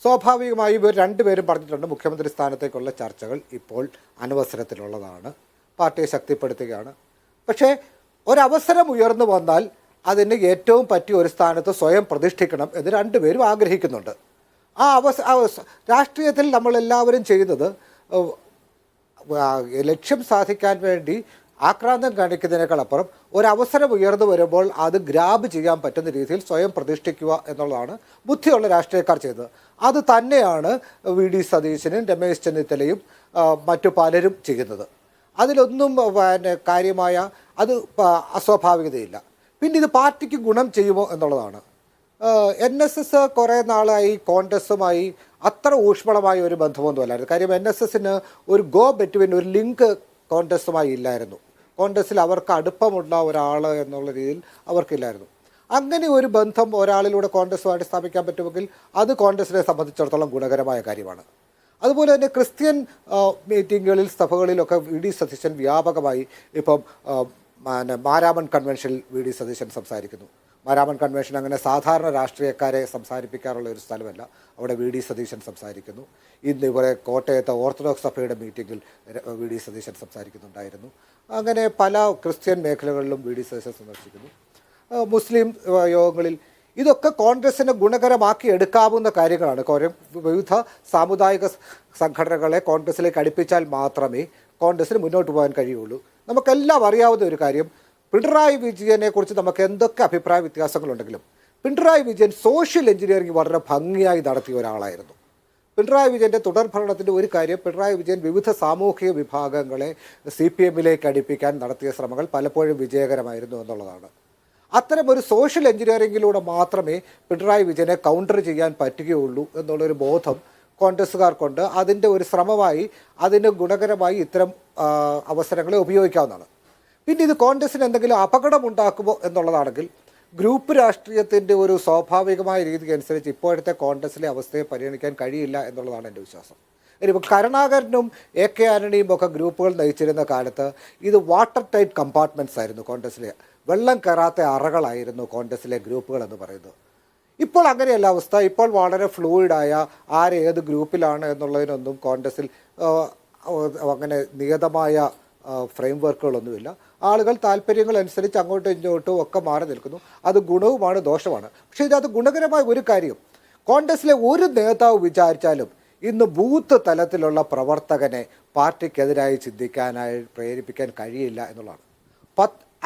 സ്വാഭാവികമായി ഇവർ 2 പേരും പറഞ്ഞിട്ടുണ്ട് മുഖ്യമന്ത്രി സ്ഥാനത്തേക്കുള്ള ചർച്ചകൾ ഇപ്പോൾ അനവസരത്തിലുള്ളതാണ്, പാർട്ടിയെ ശക്തിപ്പെടുത്തുകയാണ്. പക്ഷേ ഒരവസരം ഉയർന്നു വന്നാൽ അതിന് ഏറ്റവും പറ്റിയ ഒരു സ്ഥാനത്ത് സ്വയം പ്രതിഷ്ഠിക്കണം എന്ന് 2 പേരും ആഗ്രഹിക്കുന്നുണ്ട്. രാഷ്ട്രീയത്തിൽ നമ്മളെല്ലാവരും ചെയ്യുന്നത് ലക്ഷ്യം സാധിക്കാൻ വേണ്ടി ആക്രാന്തം കാണിക്കുന്നതിനേക്കാളപ്പുറം ഒരവസരം ഉയർന്നു വരുമ്പോൾ അത് ഗ്രാബ് ചെയ്യാൻ പറ്റുന്ന രീതിയിൽ സ്വയം പ്രതിഷ്ഠിക്കുക എന്നുള്ളതാണ് ബുദ്ധിയുള്ള രാഷ്ട്രീയക്കാർ ചെയ്തത്. അത് തന്നെയാണ് വി ഡി സതീശനും രമേശ് ചെന്നിത്തലയും മറ്റു പലരും ചെയ്യുന്നത്. അതിലൊന്നും കാര്യമായ അത് അസ്വാഭാവികതയില്ല. പിന്നെ ഇത് പാർട്ടിക്ക് ഗുണം ചെയ്യുമോ എന്നുള്ളതാണ്. NSS കുറേ നാളായി കോൺഗ്രസുമായി അത്ര ഊഷ്മളമായ ഒരു ബന്ധമൊന്നുമല്ലായിരുന്നു. കാര്യം NSSന് ഒരു ഗോ ബെറ്റ്വീൻ, ഒരു ലിങ്ക് കോൺഗ്രസുമായി ഇല്ലായിരുന്നു. കോൺഗ്രസ്സിൽ അവർക്ക് അടുപ്പമുള്ള ഒരാൾ എന്നുള്ള രീതിയിൽ അവർക്കില്ലായിരുന്നു. അങ്ങനെ ഒരു ബന്ധം ഒരാളിലൂടെ കോൺഗ്രസുമായിട്ട് സ്ഥാപിക്കാൻ പറ്റുമെങ്കിൽ അത് കോൺഗ്രസിനെ സംബന്ധിച്ചിടത്തോളം ഗുണകരമായ കാര്യമാണ്. അതുപോലെ തന്നെ ക്രിസ്ത്യൻ മീറ്റിങ്ങുകളിൽ, സഭകളിലൊക്കെ വി ഡി സതീശൻ വ്യാപകമായി ഇപ്പം മാരാമൺ കൺവെൻഷനിൽ വി ഡി സതീശൻ സംസാരിക്കുന്നു. മാരാമൺ കൺവെൻഷൻ അങ്ങനെ സാധാരണ രാഷ്ട്രീയക്കാരെ സംസാരിപ്പിക്കാറുള്ള ഒരു സ്ഥലമല്ല. അവിടെ വി ഡി സതീശൻ സംസാരിക്കുന്നു. ഇന്നിവിടെ കോട്ടയത്തെ ഓർത്തഡോക്സ് സഭയുടെ മീറ്റിങ്ങിൽ വി ഡി സതീശൻ സംസാരിക്കുന്നുണ്ടായിരുന്നു. അങ്ങനെ പല ക്രിസ്ത്യൻ മേഖലകളിലും വി ഡി സതീശൻ സന്ദർശിക്കുന്നു. മുസ്ലിം യോഗങ്ങളിൽ ഇതൊക്കെ കോൺഗ്രസിനെ ഗുണകരമാക്കി എടുക്കാവുന്ന കാര്യങ്ങളാണ്. വിവിധ സാമുദായിക സംഘടനകളെ കോൺഗ്രസിലേക്ക് അടുപ്പിച്ചാൽ മാത്രമേ കോൺഗ്രസിന് മുന്നോട്ട് പോകാൻ കഴിയുള്ളൂ. നമുക്കെല്ലാം അറിയാവുന്ന ഒരു കാര്യം, പിണറായി വിജയനെ കുറിച്ച് നമുക്ക് എന്തൊക്കെ അഭിപ്രായ വ്യത്യാസങ്ങളുണ്ടെങ്കിലും പിണറായി വിജയൻ സോഷ്യൽ എഞ്ചിനീയറിംഗ് വളരെ ഭംഗിയായി നടത്തിയ ഒരാളായിരുന്നു. പിണറായി വിജയൻ്റെ തുടർഭരണത്തിൻ്റെ ഒരു കാര്യം, പിണറായി വിജയൻ വിവിധ സാമൂഹിക വിഭാഗങ്ങളെ CPMലേക്ക് അടുപ്പിക്കാൻ നടത്തിയ ശ്രമങ്ങൾ പലപ്പോഴും വിജയകരമായിരുന്നു എന്നുള്ളതാണ്. അത്തരമൊരു സോഷ്യൽ എഞ്ചിനീയറിംഗിലൂടെ മാത്രമേ പിണറായി വിജയനെ കൗണ്ടർ ചെയ്യാൻ പറ്റുകയുള്ളൂ എന്നുള്ളൊരു ബോധം കോൺഗ്രസ്സുകാർക്കുണ്ട്. അതിൻ്റെ ഒരു ശ്രമമായി, അതിന് ഗുണകരമായി ഇത്തരം അവസരങ്ങളെ ഉപയോഗിക്കാവുന്നതാണ്. പിന്നെ ഇത് കോൺഗ്രസിന് എന്തെങ്കിലും അപകടമുണ്ടാക്കുമോ എന്നുള്ളതാണെങ്കിൽ, ഗ്രൂപ്പ് രാഷ്ട്രീയത്തിൻ്റെ ഒരു സ്വാഭാവികമായ രീതി അനുസരിച്ച് ഇപ്പോഴത്തെ കോൺഗ്രസിലെ അവസ്ഥയെ പരിഗണിക്കാൻ കഴിയില്ല എന്നുള്ളതാണ് എൻ്റെ വിശ്വാസം. ഇനിയിപ്പോൾ കരുണാകരനും AK ആന്റണിയും ഒക്കെ ഗ്രൂപ്പുകൾ നയിച്ചിരുന്ന കാലത്ത് ഇത് വാട്ടർ ടൈറ്റ് കമ്പാർട്ട്മെൻറ്റ്സ് ആയിരുന്നു. കോൺഗ്രസിലെ വെള്ളം കയറാത്ത അറകളായിരുന്നു കോൺഗ്രസിലെ ഗ്രൂപ്പുകൾ എന്ന് പറയുന്നത്. ഇപ്പോൾ അങ്ങനെയല്ല അവസ്ഥ. ഇപ്പോൾ വളരെ ഫ്ലൂയിഡായ ഏത് ഗ്രൂപ്പിലാണ് എന്നുള്ളതിനൊന്നും കോൺഗ്രസിൽ അങ്ങനെ നിയതമായ ഫ്രെയിം വർക്കുകളൊന്നുമില്ല. ആളുകൾ താല്പര്യങ്ങൾ അനുസരിച്ച് അങ്ങോട്ടും ഇങ്ങോട്ടും ഒക്കെ മാറി നിൽക്കുന്നു. അത് ഗുണവുമാണ് ദോഷമാണ്. പക്ഷേ ഇതിനകത്ത് ഗുണകരമായ ഒരു കാര്യം, കോൺഗ്രസിലെ ഒരു നേതാവ് വിചാരിച്ചാലും ഇന്ന് ബൂത്ത് തലത്തിലുള്ള പ്രവർത്തകനെ പാർട്ടിക്കെതിരായി ചിന്തിക്കാനായി പ്രേരിപ്പിക്കാൻ കഴിയില്ല എന്നുള്ളതാണ്.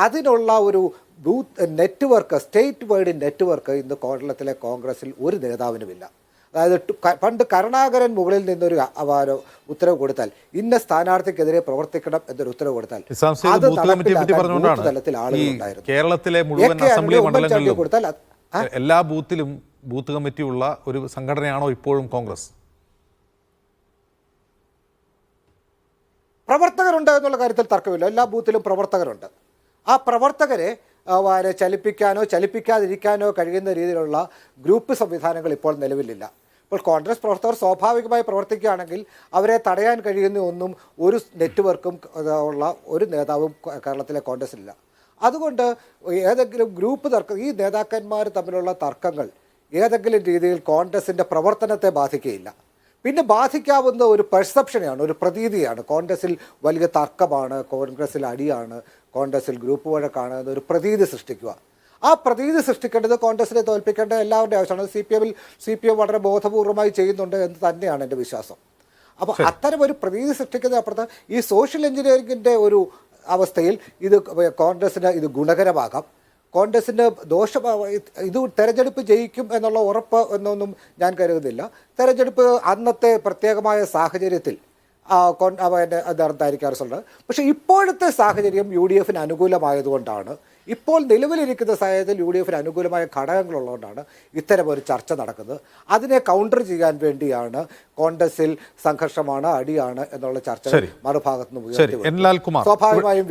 അതിനുള്ള ഒരു booth network, state wide network ഇന്ന് കേരളത്തിലെ കോൺഗ്രസിൽ ഒരു നേതാവിനുമില്ല. അതായത് പണ്ട് കരുണാകരൻ മുകളിൽ നിന്നൊരു ഉത്തരവ് കൊടുത്താൽ ഇന്ന സ്ഥാനാർത്ഥിക്കെതിരെ പ്രവർത്തിക്കണം എന്നൊരു ഉത്തരവ് കൊടുത്താൽ അത് നടപ്പിലാക്കാൻ ബൂത്ത് തലത്തിൽ ആളുകളുണ്ടായിരുന്നു. കേരളത്തിലെ മുഴുവൻ അസംബ്ലി മണ്ഡലങ്ങളിലും കൊടുത്താൽ എല്ലാ ബൂത്തിലും ബൂത്ത് കമ്മിറ്റി ഉള്ള ഒരു സംഘടനയാണോ ഇപ്പോഴും കോൺഗ്രസ്? പ്രവർത്തകരുണ്ട് എന്നുള്ള കാര്യത്തിൽ തർക്കമില്ല. എല്ലാ ബൂത്തിലും പ്രവർത്തകരുണ്ട്. ആ പ്രവർത്തകരെ ചലിപ്പിക്കാനോ ചലിപ്പിക്കാതിരിക്കാനോ കഴിയുന്ന രീതിയിലുള്ള ഗ്രൂപ്പ് സംവിധാനങ്ങൾ ഇപ്പോൾ നിലവിലില്ല. ഇപ്പോൾ കോൺഗ്രസ് പ്രവർത്തകർ സ്വാഭാവികമായി പ്രവർത്തിക്കുകയാണെങ്കിൽ അവരെ തടയാൻ കഴിയുന്ന ഒന്നും ഒരു നെറ്റ്വർക്കും ഉള്ള ഒരു നേതാവും കേരളത്തിലെ കോൺഗ്രസിലില്ല. അതുകൊണ്ട് ഏതെങ്കിലും ഗ്രൂപ്പ് തർക്കം, ഈ നേതാക്കന്മാർ തമ്മിലുള്ള തർക്കങ്ങൾ ഏതെങ്കിലും രീതിയിൽ കോൺഗ്രസിൻ്റെ പ്രവർത്തനത്തെ ബാധിക്കുകയില്ല. പിന്നെ ബാധിക്കാവുന്ന ഒരു പെർസെപ്ഷനെയാണ്, ഒരു പ്രതീതിയാണ്. കോൺഗ്രസിൽ വലിയ തർക്കമാണ്, കോൺഗ്രസിൽ അടിയാണ്, കോൺഗ്രസിൽ ഗ്രൂപ്പ് വഴക്കാണ് എന്നൊരു പ്രതീതി സൃഷ്ടിക്കുക. ആ പ്രതീതി സൃഷ്ടിക്കേണ്ടത് കോൺഗ്രസിനെ തോൽപ്പിക്കേണ്ട എല്ലാവരുടെയും ആവശ്യമാണ്. സി പി എം വളരെ ബോധപൂർവമായി ചെയ്യുന്നുണ്ട് എന്ന് തന്നെയാണ് എൻ്റെ വിശ്വാസം. അപ്പോൾ അത്തരം ഒരു പ്രതീതി സൃഷ്ടിക്കുന്ന അപ്പുറത്ത് ഈ സോഷ്യൽ എഞ്ചിനീയറിംഗിൻ്റെ ഒരു അവസ്ഥയിൽ ഇത് കോൺഗ്രസിന് ഇത് ഗുണകരമാകാം. കോൺഗ്രസിൻ്റെ ഇത് തെരഞ്ഞെടുപ്പ് ജയിക്കും എന്നുള്ള ഉറപ്പ് എന്നൊന്നും ഞാൻ കരുതുന്നില്ല. തെരഞ്ഞെടുപ്പ് അന്നത്തെ പ്രത്യേകമായ സാഹചര്യത്തിൽ അതായിരിക്കും റിസൾട്ട്. പക്ഷേ ഇപ്പോഴത്തെ സാഹചര്യം യു ഡി എഫിന് അനുകൂലമായതുകൊണ്ടാണ്, ഇപ്പോൾ നിലവിലിരിക്കുന്ന സാഹചര്യത്തിൽ യു ഡി എഫിന് അനുകൂലമായ ഘടകങ്ങളുള്ളതുകൊണ്ടാണ് ഇത്തരം ഒരു ചർച്ച നടക്കുന്നത്. അതിനെ കൗണ്ടർ ചെയ്യാൻ വേണ്ടിയാണ് കോൺഗ്രസിൽ സംഘർഷമാണ്, അടിയാണ് എന്നുള്ള ചർച്ച മറുഭാഗത്ത് നിന്ന് സ്വാഭാവികമായും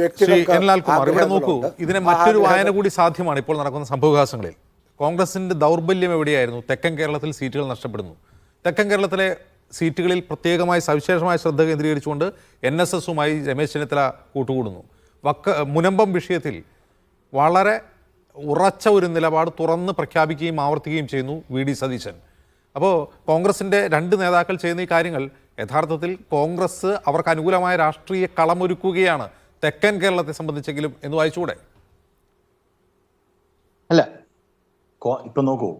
നോക്കൂ. ഇതിനെ മറ്റൊരു വായന കൂടി സാധ്യമാണ്. ഇപ്പോൾ നടക്കുന്ന സംഭവവികാസങ്ങളിൽ കോൺഗ്രസിന്റെ ദൗർബല്യം എവിടെയായിരുന്നു? തെക്കൻ കേരളത്തിൽ സീറ്റുകൾ നഷ്ടപ്പെടുന്നു. തെക്കൻ കേരളത്തിലെ സീറ്റുകളിൽ പ്രത്യേകമായി സവിശേഷമായ ശ്രദ്ധ കേന്ദ്രീകരിച്ചുകൊണ്ട് NSSുമായി രമേശ് ചെന്നിത്തല കൂട്ടുകൂടുന്നു. മുനമ്പം വിഷയത്തിൽ വളരെ ഉറച്ച ഒരു നിലപാട് തുറന്ന് പ്രഖ്യാപിക്കുകയും ആവർത്തിക്കുകയും ചെയ്യുന്നു VD സതീശൻ. അപ്പോൾ കോൺഗ്രസിൻ്റെ രണ്ട് നേതാക്കൾ ചെയ്യുന്ന ഈ കാര്യങ്ങൾ യഥാർത്ഥത്തിൽ കോൺഗ്രസ് അവർക്ക് അനുകൂലമായ രാഷ്ട്രീയ കളമൊരുക്കുകയാണ് തെക്കൻ കേരളത്തെ സംബന്ധിച്ചെങ്കിലും എന്ന് വായിച്ചുകൂടെ? അല്ല, ഇപ്പൊ നോക്കൂ,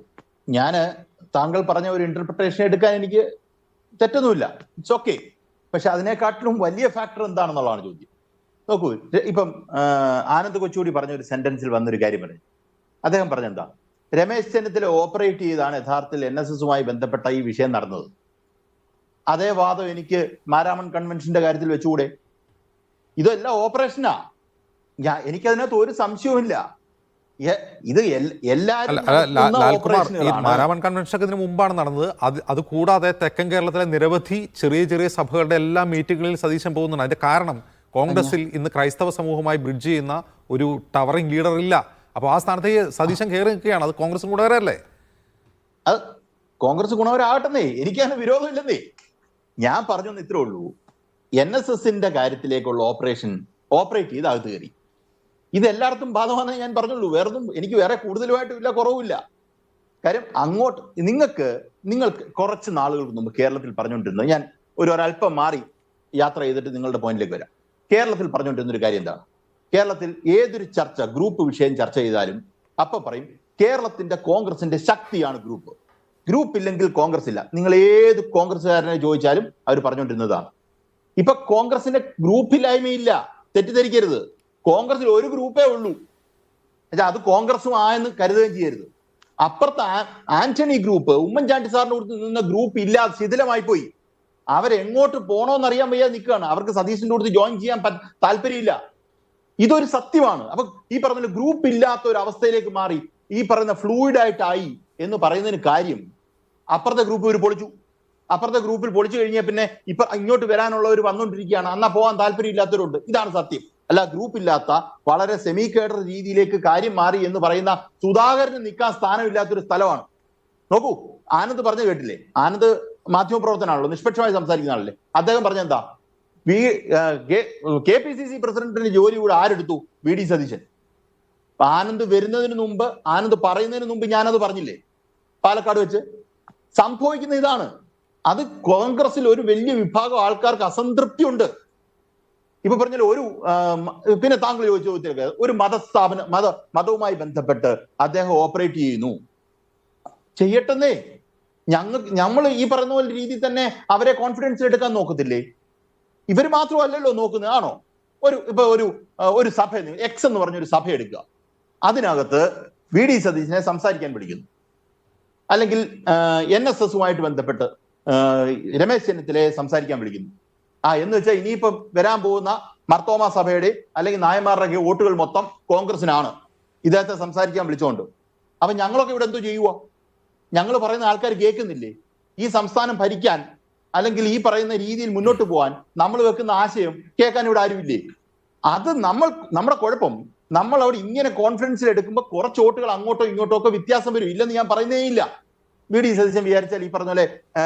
താങ്കൾ പറഞ്ഞ ഒരു ഇന്റർപ്രിട്ടേഷൻ എടുക്കാൻ എനിക്ക് തെറ്റൊന്നുമില്ല, ഇറ്റ്സ് ഓക്കെ. പക്ഷെ അതിനെക്കാട്ടിലും വലിയ ഫാക്ടർ എന്താണെന്നുള്ളതാണ് ചോദ്യം. നോക്കൂ, ഇപ്പം ആനന്ദ് കൊച്ചുകൂടി പറഞ്ഞ ഒരു സെന്റൻസിൽ വന്നൊരു കാര്യം പറഞ്ഞു. അദ്ദേഹം പറഞ്ഞെന്താ, രമേശ് ചെന്നിത്തല ഓപ്പറേറ്റ് ചെയ്താണ് യഥാർത്ഥത്തിൽ NSSുമായി ബന്ധപ്പെട്ട ഈ വിഷയം നടന്നത്. അതേ വാദം എനിക്ക് മാരാമൺ കൺവെൻഷന്റെ കാര്യത്തിൽ വെച്ചുകൂടെ? ഇതെല്ലാം ഓപ്പറേഷനാ. എനിക്കതിനകത്ത് ഒരു സംശയവുമില്ല. ഇത് ലാൽകുമാർ, ഈ മാരാമൺ കൺവെൻഷൻ ഇതിന് മുമ്പാണ് നടന്നത്. അത് കൂടാതെ തെക്കൻ കേരളത്തിലെ നിരവധി ചെറിയ ചെറിയ സഭകളുടെ എല്ലാ മീറ്റിങ്ങുകളിൽ സതീശൻ പോകുന്നുണ്ട്. അതിന്റെ കാരണം കോൺഗ്രസിൽ ഇന്ന് ക്രൈസ്തവ സമൂഹമായി ബ്രിഡ്ജ് ചെയ്യുന്ന ഒരു ടവറിംഗ് ലീഡർ ഇല്ല. അപ്പോൾ ആ സ്ഥാനത്തേക്ക് സതീശൻ കയറി നിൽക്കുകയാണ്. അത് കോൺഗ്രസ് ഗുണകരമല്ലേ? അത് കോൺഗ്രസ് ഗുണകരമാകട്ടെന്നേ, എനിക്കതിന് വിരോധമില്ലെന്നേ. ഞാൻ പറഞ്ഞു ഇത്രേ ഉള്ളൂ, NSSന്റെ കാര്യത്തിലേക്കുള്ള ഓപ്പറേറ്റ് ചെയ്ത് അകത്ത് കയറി. ഇത് എല്ലായിടത്തും ബാധകമാണെന്ന് ഞാൻ പറഞ്ഞുള്ളൂ. എനിക്ക് വേറെ കൂടുതലുമായിട്ടും ഇല്ല, കുറവുമില്ല. കാര്യം നിങ്ങൾക്ക് കുറച്ച് നാളുകൾക്ക് മുമ്പ് കേരളത്തിൽ പറഞ്ഞുകൊണ്ടിരുന്നത്, ഞാൻ ഒരല്പം മാറി യാത്ര ചെയ്തിട്ട് നിങ്ങളുടെ പോയിന്റിലേക്ക് വരാം. കേരളത്തിൽ പറഞ്ഞുകൊണ്ടിരുന്ന ഒരു കാര്യം എന്താണ്? കേരളത്തിൽ ഏതൊരു ഗ്രൂപ്പ് വിഷയം ചർച്ച ചെയ്താലും അപ്പൊ പറയും കേരളത്തിന്റെ കോൺഗ്രസിന്റെ ശക്തിയാണ് ഗ്രൂപ്പ് ഇല്ലെങ്കിൽ കോൺഗ്രസ് ഇല്ല. നിങ്ങൾ ഏത് കോൺഗ്രസ്സുകാരനെ ചോദിച്ചാലും അവർ പറഞ്ഞുകൊണ്ടിരുന്നതാണ്. ഇപ്പൊ കോൺഗ്രസിന്റെ ഗ്രൂപ്പില്ലായ്മയില്ല, തെറ്റിദ്ധരിക്കരുത്. കോൺഗ്രസിൽ ഒരു ഗ്രൂപ്പേ ഉള്ളൂ, അത് കോൺഗ്രസും ആയെന്ന് കരുതുകയും ചെയ്യരുത്. അപ്പുറത്ത് ആന്റണി ഗ്രൂപ്പ്, ഉമ്മൻചാണ്ടി സാറിന് കൊടുത്ത് നിന്ന ഗ്രൂപ്പ് ഇല്ലാതെ ശിഥിലമായി പോയി. അവരെങ്ങോട്ട് പോണോന്നറിയാൻ വയ്യാതെ നിൽക്കുകയാണ്. അവർക്ക് സതീശന്റെ കൊടുത്ത് ജോയിൻ ചെയ്യാൻ താല്പര്യമില്ല. ഇതൊരു സത്യമാണ്. അപ്പൊ ഈ പറഞ്ഞ ഗ്രൂപ്പ് ഇല്ലാത്ത ഒരു അവസ്ഥയിലേക്ക് മാറി, ഈ പറയുന്ന ഫ്ലൂയിഡ് ആയിട്ടായി എന്ന് പറയുന്നതിന് കാര്യം, അപ്പുറത്തെ ഗ്രൂപ്പ് പൊളിച്ചു. അപ്പുറത്തെ ഗ്രൂപ്പിൽ പൊളിച്ചു കഴിഞ്ഞാൽ പിന്നെ ഇപ്പൊ ഇങ്ങോട്ട് വരാനുള്ളവർ വന്നുകൊണ്ടിരിക്കുകയാണ്. എന്നാ പോകാൻ താല്പര്യമില്ലാത്തവരുണ്ട്. ഇതാണ് സത്യം. അല്ല, ഗ്രൂപ്പ് ഇല്ലാത്ത വളരെ സെമി കേഡർ രീതിയിലേക്ക് കാര്യം മാറി എന്ന് പറയുന്ന സുധാകരന് നിൽക്കാൻ സ്ഥാനമില്ലാത്തൊരു സ്ഥലമാണ്. നോക്കൂ, ആനന്ദ് പറഞ്ഞു കേട്ടില്ലേ? ആനന്ദ് മാധ്യമപ്രവർത്തനാണല്ലോ, നിഷ്പക്ഷമായി സംസാരിക്കുന്ന ആളല്ലേ. അദ്ദേഹം പറഞ്ഞെന്താ, KPCC പ്രസിഡന്റിന്റെ ജോലി കൂടെ ആരെടുത്തു? VD സതീശൻ. ആനന്ദ് വരുന്നതിന് മുമ്പ്, ആനന്ദ് പറയുന്നതിന് മുമ്പ് ഞാനത് പറഞ്ഞില്ലേ പാലക്കാട് വെച്ച്? സംഭവിക്കുന്ന ഇതാണ്. അത് കോൺഗ്രസിൽ ഒരു വലിയ വിഭാഗം ആൾക്കാർക്ക് അസംതൃപ്തി ഉണ്ട്. ഇപ്പൊ പറഞ്ഞാൽ പിന്നെ താങ്കൾ ചോദിച്ച ചോദ്യത്തിലേക്ക്, ഒരു മതവുമായി ബന്ധപ്പെട്ട് അദ്ദേഹം ഓപ്പറേറ്റ് ചെയ്യുന്നു, ചെയ്യട്ടെന്നേ. നമ്മൾ ഈ പറയുന്ന പോലെ രീതിയിൽ തന്നെ അവരെ കോൺഫിഡൻസ് എടുക്കാൻ നോക്കത്തില്ലേ? ഇവർ മാത്രമല്ലല്ലോ നോക്കുന്നത്, ആണോ? ഒരു സഭ, X എന്ന് പറഞ്ഞൊരു സഭ എടുക്കുക. അതിനകത്ത് VD സതീശനെ സംസാരിക്കാൻ വിളിക്കുന്നു. അല്ലെങ്കിൽ NSSുമായിട്ട് ബന്ധപ്പെട്ട് രമേശ് ചെന്നിത്തലയെ സംസാരിക്കാൻ വിളിക്കുന്നു. എന്ന് വെച്ചാൽ ഇനിയിപ്പം വരാൻ പോകുന്ന മർത്തോമ സഭയുടെ അല്ലെങ്കിൽ നായന്മാരുടെ വോട്ടുകൾ മൊത്തം കോൺഗ്രസിനാണ് ഇദ്ദേഹത്തെ സംസാരിക്കാൻ വിളിച്ചുകൊണ്ട്. അപ്പൊ ഞങ്ങളൊക്കെ ഇവിടെ എന്തോ ചെയ്യുക? ഞങ്ങൾ പറയുന്ന ആൾക്കാർ കേൾക്കുന്നില്ലേ? ഈ സംസ്ഥാനം ഭരിക്കാൻ അല്ലെങ്കിൽ ഈ പറയുന്ന രീതിയിൽ മുന്നോട്ട് പോകാൻ നമ്മൾ വെക്കുന്ന ആശയം കേൾക്കാൻ ഇവിടെ ആരുമില്ലേ? അത് നമ്മുടെ കുഴപ്പം. നമ്മൾ അവിടെ ഇങ്ങനെ കോൺഫിഡൻസിൽ എടുക്കുമ്പോൾ കുറച്ച് വോട്ടുകൾ അങ്ങോട്ടോ ഇങ്ങോട്ടോ ഒക്കെ വ്യത്യാസം വരും. ഇല്ലെന്ന് ഞാൻ പറയുന്നേ ഇല്ല. VD സതീശൻ വിചാരിച്ചാൽ ഈ പറഞ്ഞ പോലെ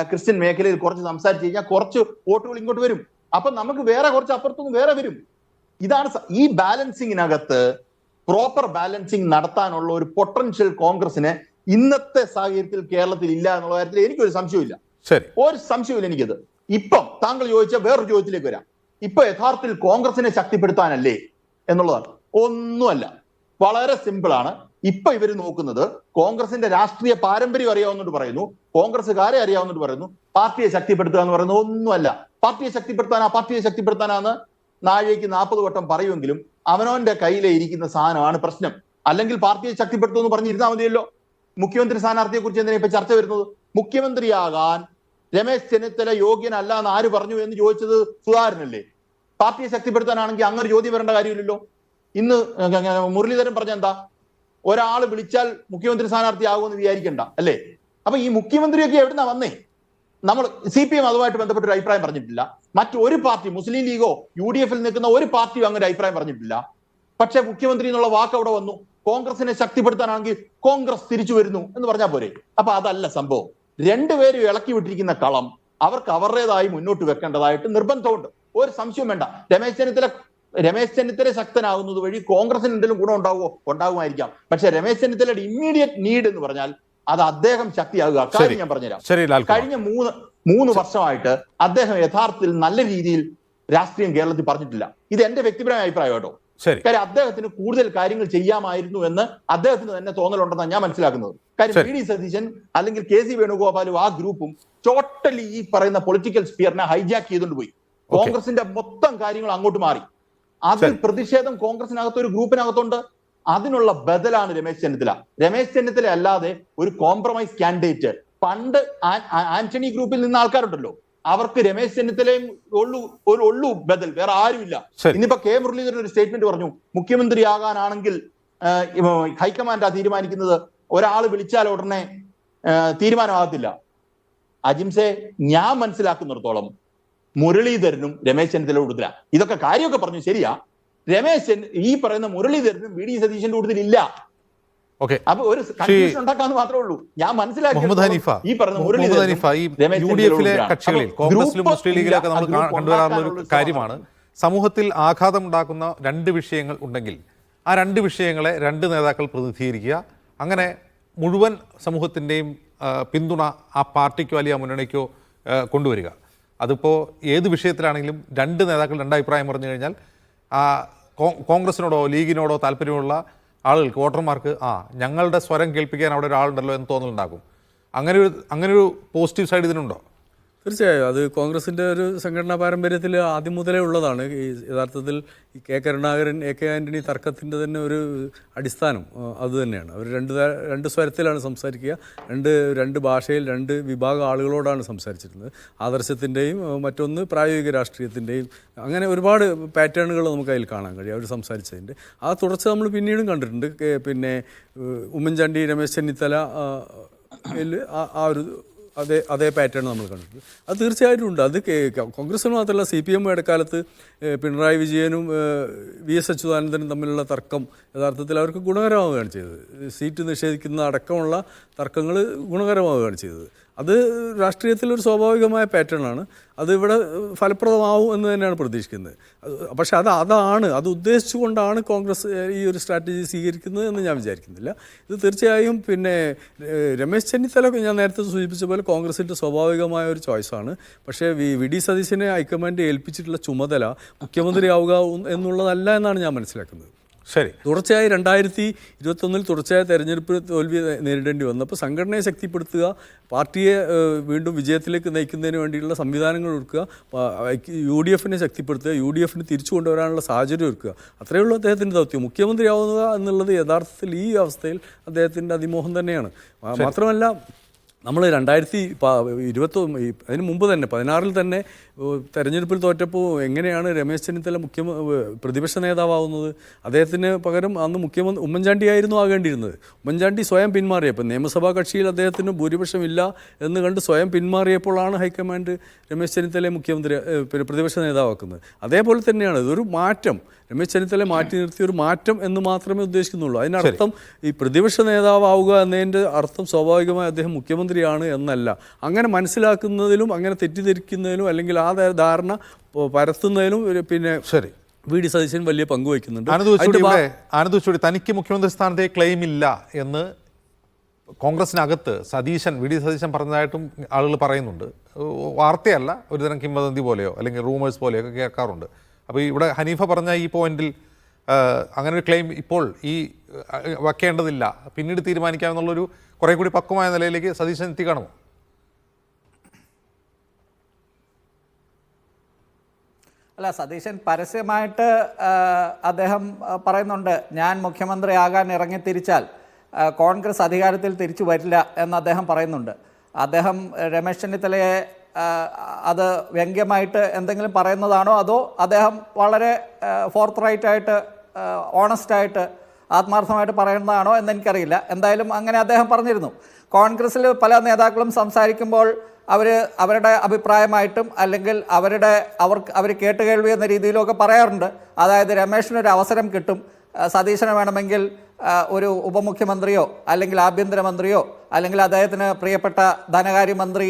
ക്രിസ്ത്യൻ മേഖലയിൽ കുറച്ച് സംസാരിച്ച് കഴിഞ്ഞാൽ കുറച്ച് വോട്ടുകൾ ഇങ്ങോട്ട് വരും. അപ്പൊ നമുക്ക് വേറെ കുറച്ച് അപ്പുറത്തുനിന്ന് വേറെ വരും. ഇതാണ് ഈ ബാലൻസിങ്ങിനകത്ത് പ്രോപ്പർ ബാലൻസിങ് നടത്താനുള്ള ഒരു പൊട്ടൻഷ്യൽ കോൺഗ്രസിന് ഇന്നത്തെ സാഹചര്യത്തിൽ കേരളത്തിൽ ഇല്ല എന്നുള്ള കാര്യത്തിൽ എനിക്കൊരു സംശയമില്ല. ഒരു സംശയമില്ല എനിക്കത്. ഇപ്പം താങ്കൾ ചോദിച്ച വേറൊരു ചോദ്യത്തിലേക്ക് വരാം. ഇപ്പൊ യഥാർത്ഥത്തിൽ കോൺഗ്രസിനെ ശക്തിപ്പെടുത്താനല്ലേ എന്നുള്ളതാണ്. ഒന്നുമല്ല, വളരെ സിമ്പിൾ ആണ്. ഇപ്പൊ ഇവർ നോക്കുന്നത് കോൺഗ്രസിന്റെ രാഷ്ട്രീയ പാരമ്പര്യം അറിയാവുന്നോട് പറയുന്നു, കോൺഗ്രസ്സുകാരെ അറിയാവുന്നോട് പറയുന്നു, പാർട്ടിയെ ശക്തിപ്പെടുത്തുക എന്ന് പറയുന്നത് ഒന്നുമല്ല. പാർട്ടിയെ ശക്തിപ്പെടുത്താനാന്ന് നാഴേക്ക് 40 വട്ടം പറയുമെങ്കിലും അവനവന്റെ കയ്യിലെ ഇരിക്കുന്ന സാധനമാണ് പ്രശ്നം. അല്ലെങ്കിൽ പാർട്ടിയെ ശക്തിപ്പെടുത്തുമെന്ന് പറഞ്ഞിരുന്നാൽ മതിയല്ലോ. മുഖ്യമന്ത്രി സ്ഥാനാർത്ഥിയെ കുറിച്ച് എന്തിനാ ഇപ്പൊ ചർച്ച വരുന്നത്? മുഖ്യമന്ത്രിയാകാൻ രമേശ് ചെന്നിത്തല യോഗ്യനല്ല എന്ന് ആര് പറഞ്ഞു എന്ന് ചോദിച്ചത് സുധാകരനല്ലേ? പാർട്ടിയെ ശക്തിപ്പെടുത്താനാണെങ്കിൽ അങ്ങനെ ചോദ്യം വരേണ്ട കാര്യമില്ലല്ലോ. ഇന്ന് മുരളീധരൻ പറഞ്ഞ എന്താ? ഒരാൾ വിളിച്ചാൽ മുഖ്യമന്ത്രി സ്ഥാനാർത്ഥിയാകുമെന്ന് വിചാരിക്കണ്ട അല്ലേ? അപ്പൊ ഈ മുഖ്യമന്ത്രിയൊക്കെ എവിടുന്നാ വന്നേ? നമ്മൾ CPM അതുമായിട്ട് ബന്ധപ്പെട്ട ഒരു അഭിപ്രായം പറഞ്ഞിട്ടില്ല. മറ്റൊരു പാർട്ടി, മുസ്ലിം ലീഗോ UDFൽ നിൽക്കുന്ന ഒരു പാർട്ടിയും അങ്ങനെ അഭിപ്രായം പറഞ്ഞിട്ടില്ല. പക്ഷെ മുഖ്യമന്ത്രി എന്നുള്ള വാക്ക് അവിടെ വന്നു. കോൺഗ്രസിനെ ശക്തിപ്പെടുത്താനാണെങ്കിൽ കോൺഗ്രസ് തിരിച്ചു വരുന്നു എന്ന് പറഞ്ഞാൽ പോരെ? അപ്പൊ അതല്ല സംഭവം. രണ്ടുപേരും ഇളക്കി വിട്ടിരിക്കുന്ന കളം അവർക്ക് അവരുടേതായി മുന്നോട്ട് വെക്കേണ്ടതായിട്ട് നിർബന്ധമുണ്ട്. ഒരു സംശയം വേണ്ട. രമേശ് ചെന്നിത്തല ശക്തനാകുന്നത് വഴി കോൺഗ്രസിന് എന്തെങ്കിലും ഗുണം ഉണ്ടാകുമായിരിക്കാം. പക്ഷെ രമേശ് ചെന്നിത്തലയുടെ ഇമ്മീഡിയറ്റ് നീഡ് എന്ന് പറഞ്ഞാൽ അത് അദ്ദേഹം ശക്തിയാകുക. കാര്യം ഞാൻ പറഞ്ഞുതരാം. കഴിഞ്ഞ മൂന്ന് വർഷമായിട്ട് അദ്ദേഹം യഥാർത്ഥത്തിൽ നല്ല രീതിയിൽ രാഷ്ട്രീയം കേരളത്തിൽ പറഞ്ഞിട്ടില്ല. ഇത് എന്റെ വ്യക്തിപരമായ അഭിപ്രായം കേട്ടോ. കാര്യം അദ്ദേഹത്തിന് കൂടുതൽ കാര്യങ്ങൾ ചെയ്യാമായിരുന്നു എന്ന് അദ്ദേഹത്തിന് തന്നെ തോന്നലുണ്ടെന്നാണ് ഞാൻ മനസ്സിലാക്കുന്നത്. കാര്യം VD സതീശൻ അല്ലെങ്കിൽ KC വേണുഗോപാലും ആ ഗ്രൂപ്പും ടോട്ടലി ഈ പറയുന്ന പൊളിറ്റിക്കൽ സ്പിയറിനെ ഹൈജാക്ക് ചെയ്തുകൊണ്ട് പോയി. കോൺഗ്രസിന്റെ മൊത്തം കാര്യങ്ങൾ അങ്ങോട്ട് മാറി. അതിൽ പ്രതിഷേധം കോൺഗ്രസിനകത്ത് ഒരു ഗ്രൂപ്പിനകത്തുണ്ട്. അതിനുള്ള ബദലാണ് രമേശ് ചെന്നിത്തല. രമേശ് ചെന്നിത്തല അല്ലാതെ ഒരു കോംപ്രമൈസ് കാൻഡിഡേറ്റ് പണ്ട് ആന്റണി ഗ്രൂപ്പിൽ നിന്ന ആൾക്കാരുണ്ടല്ലോ, അവർക്ക് രമേശ് ചെന്നിത്തലയും ഉള്ളൂ ബദൽ, വേറെ ആരുമില്ല. ഇന്നിപ്പോ K മുരളീധരൻ ഒരു സ്റ്റേറ്റ്മെന്റ് പറഞ്ഞു, മുഖ്യമന്ത്രിയാകാനാണെങ്കിൽ ഹൈക്കമാൻഡാ തീരുമാനിക്കുന്നത്, ഒരാൾ വിളിച്ചാൽ ഉടനെ തീരുമാനമാകത്തില്ല. അജിംസെ, ഞാൻ മനസ്സിലാക്കുന്നിടത്തോളം മുരളീധരനും രമേശ് ചെന്നിത്തല കൂടുതല. ഇതൊക്കെ കാര്യമൊക്കെ പറഞ്ഞു ശരിയാ. ഈ പറയുന്ന മുരളീധരനും VD സതീശന്റെ കൂടുതലില്ല. അപ്പൊ ഒരു കൺഫ്യൂഷൻ ഉണ്ടാക്കാന്ന് മാത്രമേ ഉള്ളൂ. ഞാൻ മനസ്സിലാക്കി ഈ പറഞ്ഞ UDFലെ കക്ഷികളിൽ കോൺഗ്രസിലും മുസ്ലിം ലീഗിലൊക്കെ നമ്മൾ കണ്ടുവരാറുള്ള ഒരു കാര്യമാണ്, സമൂഹത്തിൽ ആഘാതമുണ്ടാക്കുന്ന 2 വിഷയങ്ങൾ ഉണ്ടെങ്കിൽ ആ 2 വിഷയങ്ങളെ 2 നേതാക്കൾ പ്രതിനിധീകരിക്കുക. അങ്ങനെ മുഴുവൻ സമൂഹത്തിൻ്റെയും പിന്തുണ ആ പാർട്ടിക്കോ അല്ലെങ്കിൽ ആ മുന്നണിക്കോ കൊണ്ടുവരിക. അതിപ്പോൾ ഏത് വിഷയത്തിലാണെങ്കിലും 2 നേതാക്കൾ 2 അഭിപ്രായം പറഞ്ഞു കഴിഞ്ഞാൽ കോൺഗ്രസിനോടോ ലീഗിനോടോ താല്പര്യമുള്ള ആളുകൾക്ക്, വോട്ടർമാർക്ക് ഞങ്ങളുടെ സ്വരം കേൾപ്പിക്കാൻ അവിടെ ഒരാളുണ്ടല്ലോ എന്ന് തോന്നലുണ്ടാക്കും. അങ്ങനെയൊരു പോസിറ്റീവ് സൈഡ് ഇതിനുണ്ടോ? തീർച്ചയായും അത് കോൺഗ്രസിൻ്റെ ഒരു സംഘടനാ പാരമ്പര്യത്തിൽ ആദ്യം മുതലേ ഉള്ളതാണ്. ഈ യഥാർത്ഥത്തിൽ ഈ K കരുണാകരൻ AK ആൻ്റണി തർക്കത്തിൻ്റെ തന്നെ ഒരു അടിസ്ഥാനം അതുതന്നെയാണ്. അവർ രണ്ട് സ്വരത്തിലാണ് സംസാരിക്കുക, രണ്ട് ഭാഷയിൽ 2 വിഭാഗം ആളുകളോടാണ് സംസാരിച്ചിരുന്നത്. ആദർശത്തിൻ്റെയും മറ്റൊന്ന് പ്രായോഗിക രാഷ്ട്രീയത്തിൻ്റെയും, അങ്ങനെ ഒരുപാട് പാറ്റേണുകൾ നമുക്ക് അതിൽ കാണാൻ കഴിയും അവർ സംസാരിച്ചതിൻ്റെ. ആ തുടർച്ച നമ്മൾ പിന്നീടും കണ്ടിട്ടുണ്ട്. പിന്നെ ഉമ്മൻചാണ്ടി, രമേശ് ചെന്നിത്തല ആ ഒരു അതേ പാറ്റേൺ നമ്മൾ കണ്ടിട്ടുണ്ട്. അത് തീർച്ചയായിട്ടും ഉണ്ട്. അത് കോൺഗ്രസിന് മാത്രമല്ല, CPM ഇടക്കാലത്ത് പിണറായി വിജയനും VS അച്യുതാനന്ദനും തമ്മിലുള്ള തർക്കം യഥാർത്ഥത്തിൽ അവർക്ക് ഗുണകരമാവുകയാണ് ചെയ്തത്. സീറ്റ് നിഷേധിക്കുന്ന അടക്കമുള്ള തർക്കങ്ങൾ ഗുണകരമാവുകയാണ് ചെയ്തത്. അത് രാഷ്ട്രീയത്തിലൊരു സ്വാഭാവികമായ പാറ്റേണാണ്. അത് ഇവിടെ ഫലപ്രദമാവും എന്ന് തന്നെയാണ് പ്രതീക്ഷിക്കുന്നത്. പക്ഷേ അത് ഉദ്ദേശിച്ചുകൊണ്ടാണ് കോൺഗ്രസ് ഈ ഒരു സ്ട്രാറ്റജി സ്വീകരിക്കുന്നത് എന്ന് ഞാൻ വിചാരിക്കുന്നില്ല. ഇത് തീർച്ചയായും പിന്നെ രമേശ് ചെന്നിത്തല ഞാൻ നേരത്തെ സൂചിപ്പിച്ച പോലെ കോൺഗ്രസിൻ്റെ സ്വാഭാവികമായ ഒരു ചോയ്സാണ്. പക്ഷേ VD സതീശനെ ഹൈക്കമാൻഡ് ഏൽപ്പിച്ചിട്ടുള്ള ചുമതല മുഖ്യമന്ത്രിയാവുക എന്നുള്ളതല്ല എന്നാണ് ഞാൻ മനസ്സിലാക്കുന്നത്. ശരി. തുടർച്ചയായി 2021 തുടർച്ചയായ തെരഞ്ഞെടുപ്പ് തോൽവി നേരിടേണ്ടി വന്നപ്പോൾ സംഘടനയെ ശക്തിപ്പെടുത്തുക, പാർട്ടിയെ വീണ്ടും വിജയത്തിലേക്ക് നയിക്കുന്നതിന് വേണ്ടിയുള്ള സംവിധാനങ്ങൾ ഒരുക്കുക, UDFനെ ശക്തിപ്പെടുത്തുക, UDFന് തിരിച്ചു കൊണ്ടുവരാനുള്ള സാഹചര്യം ഒരുക്കുക, അത്രയേ ഉള്ളൂ അദ്ദേഹത്തിൻ്റെ ദൗത്യം. മുഖ്യമന്ത്രിയാവുക എന്നുള്ളത് യഥാർത്ഥത്തിൽ ഈ അവസ്ഥയിൽ അദ്ദേഹത്തിൻ്റെ അതിമോഹം തന്നെയാണ്. മാത്രമല്ല നമ്മൾ 2020 അതിന് മുമ്പ് തന്നെ 16 തന്നെ തെരഞ്ഞെടുപ്പിൽ തോറ്റപ്പോൾ എങ്ങനെയാണ് രമേശ് ചെന്നിത്തല പ്രതിപക്ഷ നേതാവാകുന്നത്? അദ്ദേഹത്തിന് പകരം അന്ന് മുഖ്യമന്ത്രി ഉമ്മൻചാണ്ടിയായിരുന്നു ആകേണ്ടിയിരുന്നത്. ഉമ്മൻചാണ്ടി സ്വയം പിന്മാറിയപ്പോൾ നിയമസഭാ കക്ഷിയിൽ അദ്ദേഹത്തിന് ഭൂരിപക്ഷമില്ല എന്ന് കണ്ട് സ്വയം പിന്മാറിയപ്പോഴാണ് ഹൈക്കമാൻഡ് രമേശ് ചെന്നിത്തലയെ പ്രതിപക്ഷ നേതാവാക്കുന്നത്. അതേപോലെ തന്നെയാണ് ഇതൊരു മാറ്റം. രമേശ് ചെന്നിത്തലയെ മാറ്റി നിർത്തിയ ഒരു മാറ്റം എന്ന് മാത്രമേ ഉദ്ദേശിക്കുന്നുള്ളൂ. അതിനർത്ഥം ഈ പ്രതിപക്ഷ നേതാവാവുക എന്നതിൻ്റെ അർത്ഥം സ്വാഭാവികമായി അദ്ദേഹം മുഖ്യമന്ത്രിയാണ് എന്നല്ല. അങ്ങനെ മനസ്സിലാക്കുന്നതിലും അങ്ങനെ തെറ്റിദ്ധരിക്കുന്നതിലും അല്ലെങ്കിൽ ആ ധാരണ പരത്തുന്നതിലും പിന്നെ ശരി, വി ഡി സതീശൻ വലിയ പങ്ക് വഹിക്കുന്നുണ്ട്. ആനന്ദൂച്ചോടി തനിക്ക് മുഖ്യമന്ത്രി സ്ഥാനത്തെ ക്ലെയിം ഇല്ല എന്ന് കോൺഗ്രസിനകത്ത് വി ഡി സതീശൻ പറഞ്ഞതായിട്ടും ആളുകൾ പറയുന്നുണ്ട്. വാർത്തയല്ല, ഒരുതരം കിംവദന്തി പോലെയോ അല്ലെങ്കിൽ റൂമേഴ്സ് പോലെയോ ഒക്കെ കേൾക്കാറുണ്ട്. അപ്പോൾ ഇവിടെ ഹനീഫ പറഞ്ഞ ഈ പോയിന്റിൽ അങ്ങനെ ഒരു ക്ലെയിം ഇപ്പോൾ വയ്ക്കേണ്ടതില്ല, പിന്നീട് തീരുമാനിക്കാമെന്നുള്ളൊരു കുറെ കൂടി പക്വമായ നിലയിലേക്ക് സതീശൻ എത്തിക്കാണോ? അല്ല, സതീശൻ പരസ്യമായിട്ട് അദ്ദേഹം പറയുന്നുണ്ട്, ഞാൻ മുഖ്യമന്ത്രിയാകാൻ ഇറങ്ങിത്തിരിച്ചാൽ കോൺഗ്രസ് അധികാരത്തിൽ തിരിച്ചു വരില്ല എന്ന് അദ്ദേഹം പറയുന്നുണ്ട്. അദ്ദേഹം രമേശ് ചെന്നിത്തലയെ അത് വ്യംഗ്യമായിട്ട് എന്തെങ്കിലും പറയുന്നതാണോ അതോ അദ്ദേഹം വളരെ ഫോർത്ത് റൈറ്റായിട്ട് ഓണസ്റ്റായിട്ട് ആത്മാർത്ഥമായിട്ട് പറയുന്നതാണോ എന്നെനിക്കറിയില്ല. എന്തായാലും അങ്ങനെ അദ്ദേഹം പറഞ്ഞിരുന്നു. കോൺഗ്രസ്സിൽ പല നേതാക്കളും സംസാരിക്കുമ്പോൾ അവരുടെ അഭിപ്രായമായിട്ടും അല്ലെങ്കിൽ അവർ കേട്ടുകേൾവി എന്ന രീതിയിലൊക്കെ പറയാറുണ്ട്. അതായത് രമേശിനൊരു അവസരം കിട്ടും, സതീശന് വേണമെങ്കിൽ ഒരു ഉപമുഖ്യമന്ത്രിയോ അല്ലെങ്കിൽ ആഭ്യന്തരമന്ത്രിയോ അല്ലെങ്കിൽ അദ്ദേഹത്തിന് പ്രിയപ്പെട്ട ധനകാര്യമന്ത്രി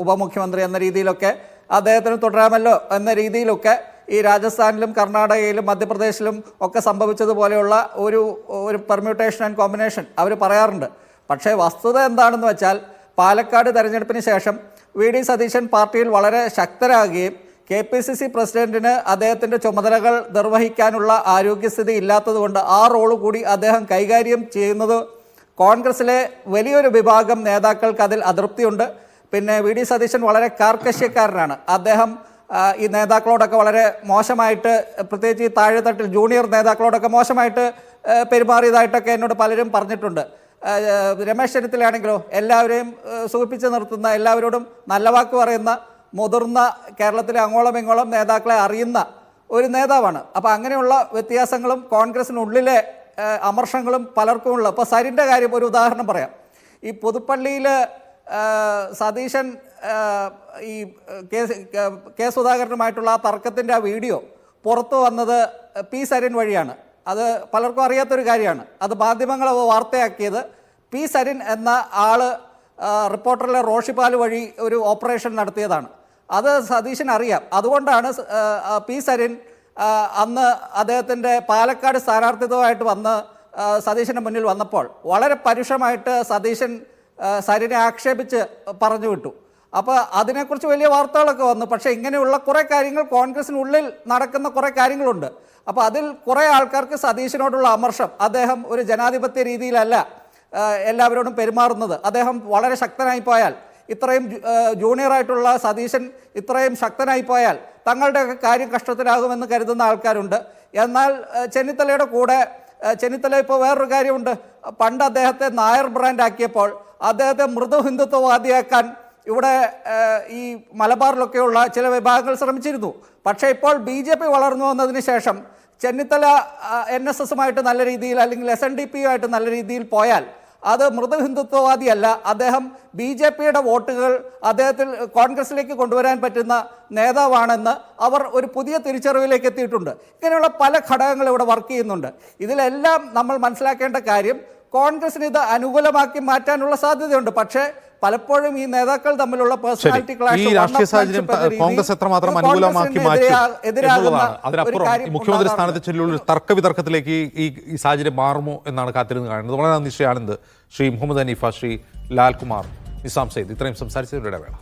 ഉപമുഖ്യമന്ത്രി എന്ന രീതിയിലൊക്കെ അദ്ദേഹത്തിന് തുടരാമല്ലോ എന്ന രീതിയിലൊക്കെ ഈ രാജസ്ഥാനിലും കർണാടകയിലും മധ്യപ്രദേശിലും ഒക്കെ സംഭവിച്ചതുപോലെയുള്ള ഒരു പെർമ്യൂട്ടേഷൻ ആൻഡ് കോമ്പിനേഷൻ അവർ പറയാറുണ്ട്. പക്ഷേ വസ്തുത എന്താണെന്ന് വെച്ചാൽ പാലക്കാട് തെരഞ്ഞെടുപ്പിന് ശേഷം വി ഡി സതീശൻ പാർട്ടിയിൽ വളരെ ശക്തരാകുകയും KPCC പ്രസിഡന്റിന് അദ്ദേഹത്തിൻ്റെ ചുമതലകൾ നിർവഹിക്കാനുള്ള ആരോഗ്യസ്ഥിതി ഇല്ലാത്തതുകൊണ്ട് ആ റോള് കൂടി അദ്ദേഹം കൈകാര്യം ചെയ്യുന്നത് കോൺഗ്രസിലെ വലിയൊരു വിഭാഗം നേതാക്കൾക്ക് അതിൽ അതൃപ്തിയുണ്ട്. പിന്നെ വി ഡി സതീശൻ വളരെ കാർക്കശ്യക്കാരനാണ്. അദ്ദേഹം ഈ നേതാക്കളോടൊക്കെ വളരെ മോശമായിട്ട്, പ്രത്യേകിച്ച് ഈ താഴെത്തട്ടിൽ ജൂനിയർ നേതാക്കളോടൊക്കെ മോശമായിട്ട് പെരുമാറിയതായിട്ടൊക്കെ എന്നോട് പലരും പറഞ്ഞിട്ടുണ്ട്. രമേശ് ചെന്നിത്തലയാണെങ്കിലോ എല്ലാവരെയും സൂചിപ്പിച്ച് നിർത്തുന്ന, എല്ലാവരോടും നല്ല വാക്ക് പറയുന്ന, മുതിർന്ന കേരളത്തിലെ അങ്ങോളം ഇങ്ങോളം നേതാക്കളെ അറിയുന്ന ഒരു നേതാവാണ്. അപ്പോൾ അങ്ങനെയുള്ള വ്യത്യാസങ്ങളും കോൺഗ്രസിനുള്ളിലെ അമർഷങ്ങളും പലർക്കുമുള്ള. ഇപ്പോൾ സരിൻ്റെ കാര്യം ഒരു ഉദാഹരണം പറയാം. ഈ പുതുപ്പള്ളിയിൽ സതീശൻ ഈ കെ സുധാകരനുമായിട്ടുള്ള ആ തർക്കത്തിൻ്റെ ആ വീഡിയോ പുറത്തു വന്നത് പി സരിൻ വഴിയാണ്. അത് പലർക്കും അറിയാത്തൊരു കാര്യമാണ്. അത് മാധ്യമങ്ങൾ വാർത്തയാക്കിയത് പി സരിൻ എന്ന ആൾ റിപ്പോർട്ടറിലെ റോഷിപാൽ വഴി ഒരു ഓപ്പറേഷൻ നടത്തിയതാണ്. അത് സതീശന് അറിയാം. അതുകൊണ്ടാണ് പി സരിൻ അന്ന് അദ്ദേഹത്തിൻ്റെ പാലക്കാട് സ്ഥാനാർത്ഥിത്വമായിട്ട് വന്ന് സതീശൻ്റെ മുന്നിൽ വന്നപ്പോൾ വളരെ പരുഷമായിട്ട് സരിനെ ആക്ഷേപിച്ച് പറഞ്ഞു വിട്ടു. അപ്പോൾ അതിനെക്കുറിച്ച് വലിയ വാർത്തകളൊക്കെ വന്നു. പക്ഷേ ഇങ്ങനെയുള്ള കുറേ കാര്യങ്ങൾ കോൺഗ്രസിനുള്ളിൽ നടക്കുന്ന കുറേ കാര്യങ്ങളുണ്ട്. അപ്പോൾ അതിൽ കുറേ ആൾക്കാർക്ക് സതീശനോടുള്ള അമർഷം, അദ്ദേഹം ഒരു ജനാധിപത്യ രീതിയിലല്ല എല്ലാവരോടും പെരുമാറുന്നത്, അദ്ദേഹം വളരെ ശക്തനായി പോയാൽ, ഇത്രയും ജൂനിയറായിട്ടുള്ള സതീശൻ ഇത്രയും ശക്തനായി പോയാൽ തങ്ങളുടെയൊക്കെ കാര്യം കഷ്ടത്തിലാകുമെന്ന് കരുതുന്ന ആൾക്കാരുണ്ട്. എന്നാൽ ചെന്നിത്തലയുടെ കൂടെ ചെന്നിത്തല ഇപ്പോൾ വേറൊരു കാര്യമുണ്ട്. പണ്ട് അദ്ദേഹത്തെ നായർ ബ്രാൻഡ് ആക്കിയപ്പോൾ അദ്ദേഹത്തെ മൃദു ഹിന്ദുത്വവാദിയാക്കാൻ ഇവിടെ ഈ മലബാറിലൊക്കെയുള്ള ചില വിഭാഗങ്ങൾ ശ്രമിച്ചിരുന്നു. പക്ഷേ ഇപ്പോൾ BJP വളർന്നു വന്നതിന് ശേഷം ചെന്നിത്തല NSSുമായിട്ട് നല്ല രീതിയിൽ അല്ലെങ്കിൽ SNDPയുമായിട്ട് നല്ല രീതിയിൽ പോയാൽ അത് മൃദു ഹിന്ദുത്വവാദിയല്ല, അദ്ദേഹം BJPയുടെ വോട്ടുകൾ അദ്ദേഹത്തിൽ കോൺഗ്രസിലേക്ക് കൊണ്ടുവരാൻ പറ്റുന്ന നേതാവാണെന്ന് അവർ ഒരു പുതിയ തിരിച്ചറിവിലേക്ക് എത്തിയിട്ടുണ്ട്. ഇങ്ങനെയുള്ള പല ഘടകങ്ങൾ ഇവിടെ വർക്ക് ചെയ്യുന്നുണ്ട്. ഇതിലെല്ലാം നമ്മൾ മനസ്സിലാക്കേണ്ട കാര്യം കോൺഗ്രസിന് ഇത് അനുകൂലമാക്കി മാറ്റാനുള്ള സാധ്യതയുണ്ട്. പക്ഷേ പലപ്പോഴും ഈ നേതാക്കൾ തമ്മിലുള്ള പേഴ്സണാലിറ്റി ക്ലാഷ് കോൺഗ്രസ് എത്രമാത്രം അനുകൂലമാക്കി മാറ്റും എന്നുള്ളതാണ്. അതിനപ്പുറം മുഖ്യമന്ത്രി സ്ഥാനത്ത് ചൊല്ലിയുള്ള തർക്ക വിതർക്കത്തിലേക്ക് ഈ സാഹചര്യം മാറുമോ എന്നാണ് കാത്തിരുന്ന് കാണുന്നത്. വളരെ നന്ദി ശ്രീ ആനന്ദ്, ശ്രീ മുഹമ്മദ് ഹനീഫ, ശ്രീ ലാൽകുമാർ, നിസാം സെയ്ദ് ഇത്രയും സംസാരിച്ചതിലൂടെ വേണം.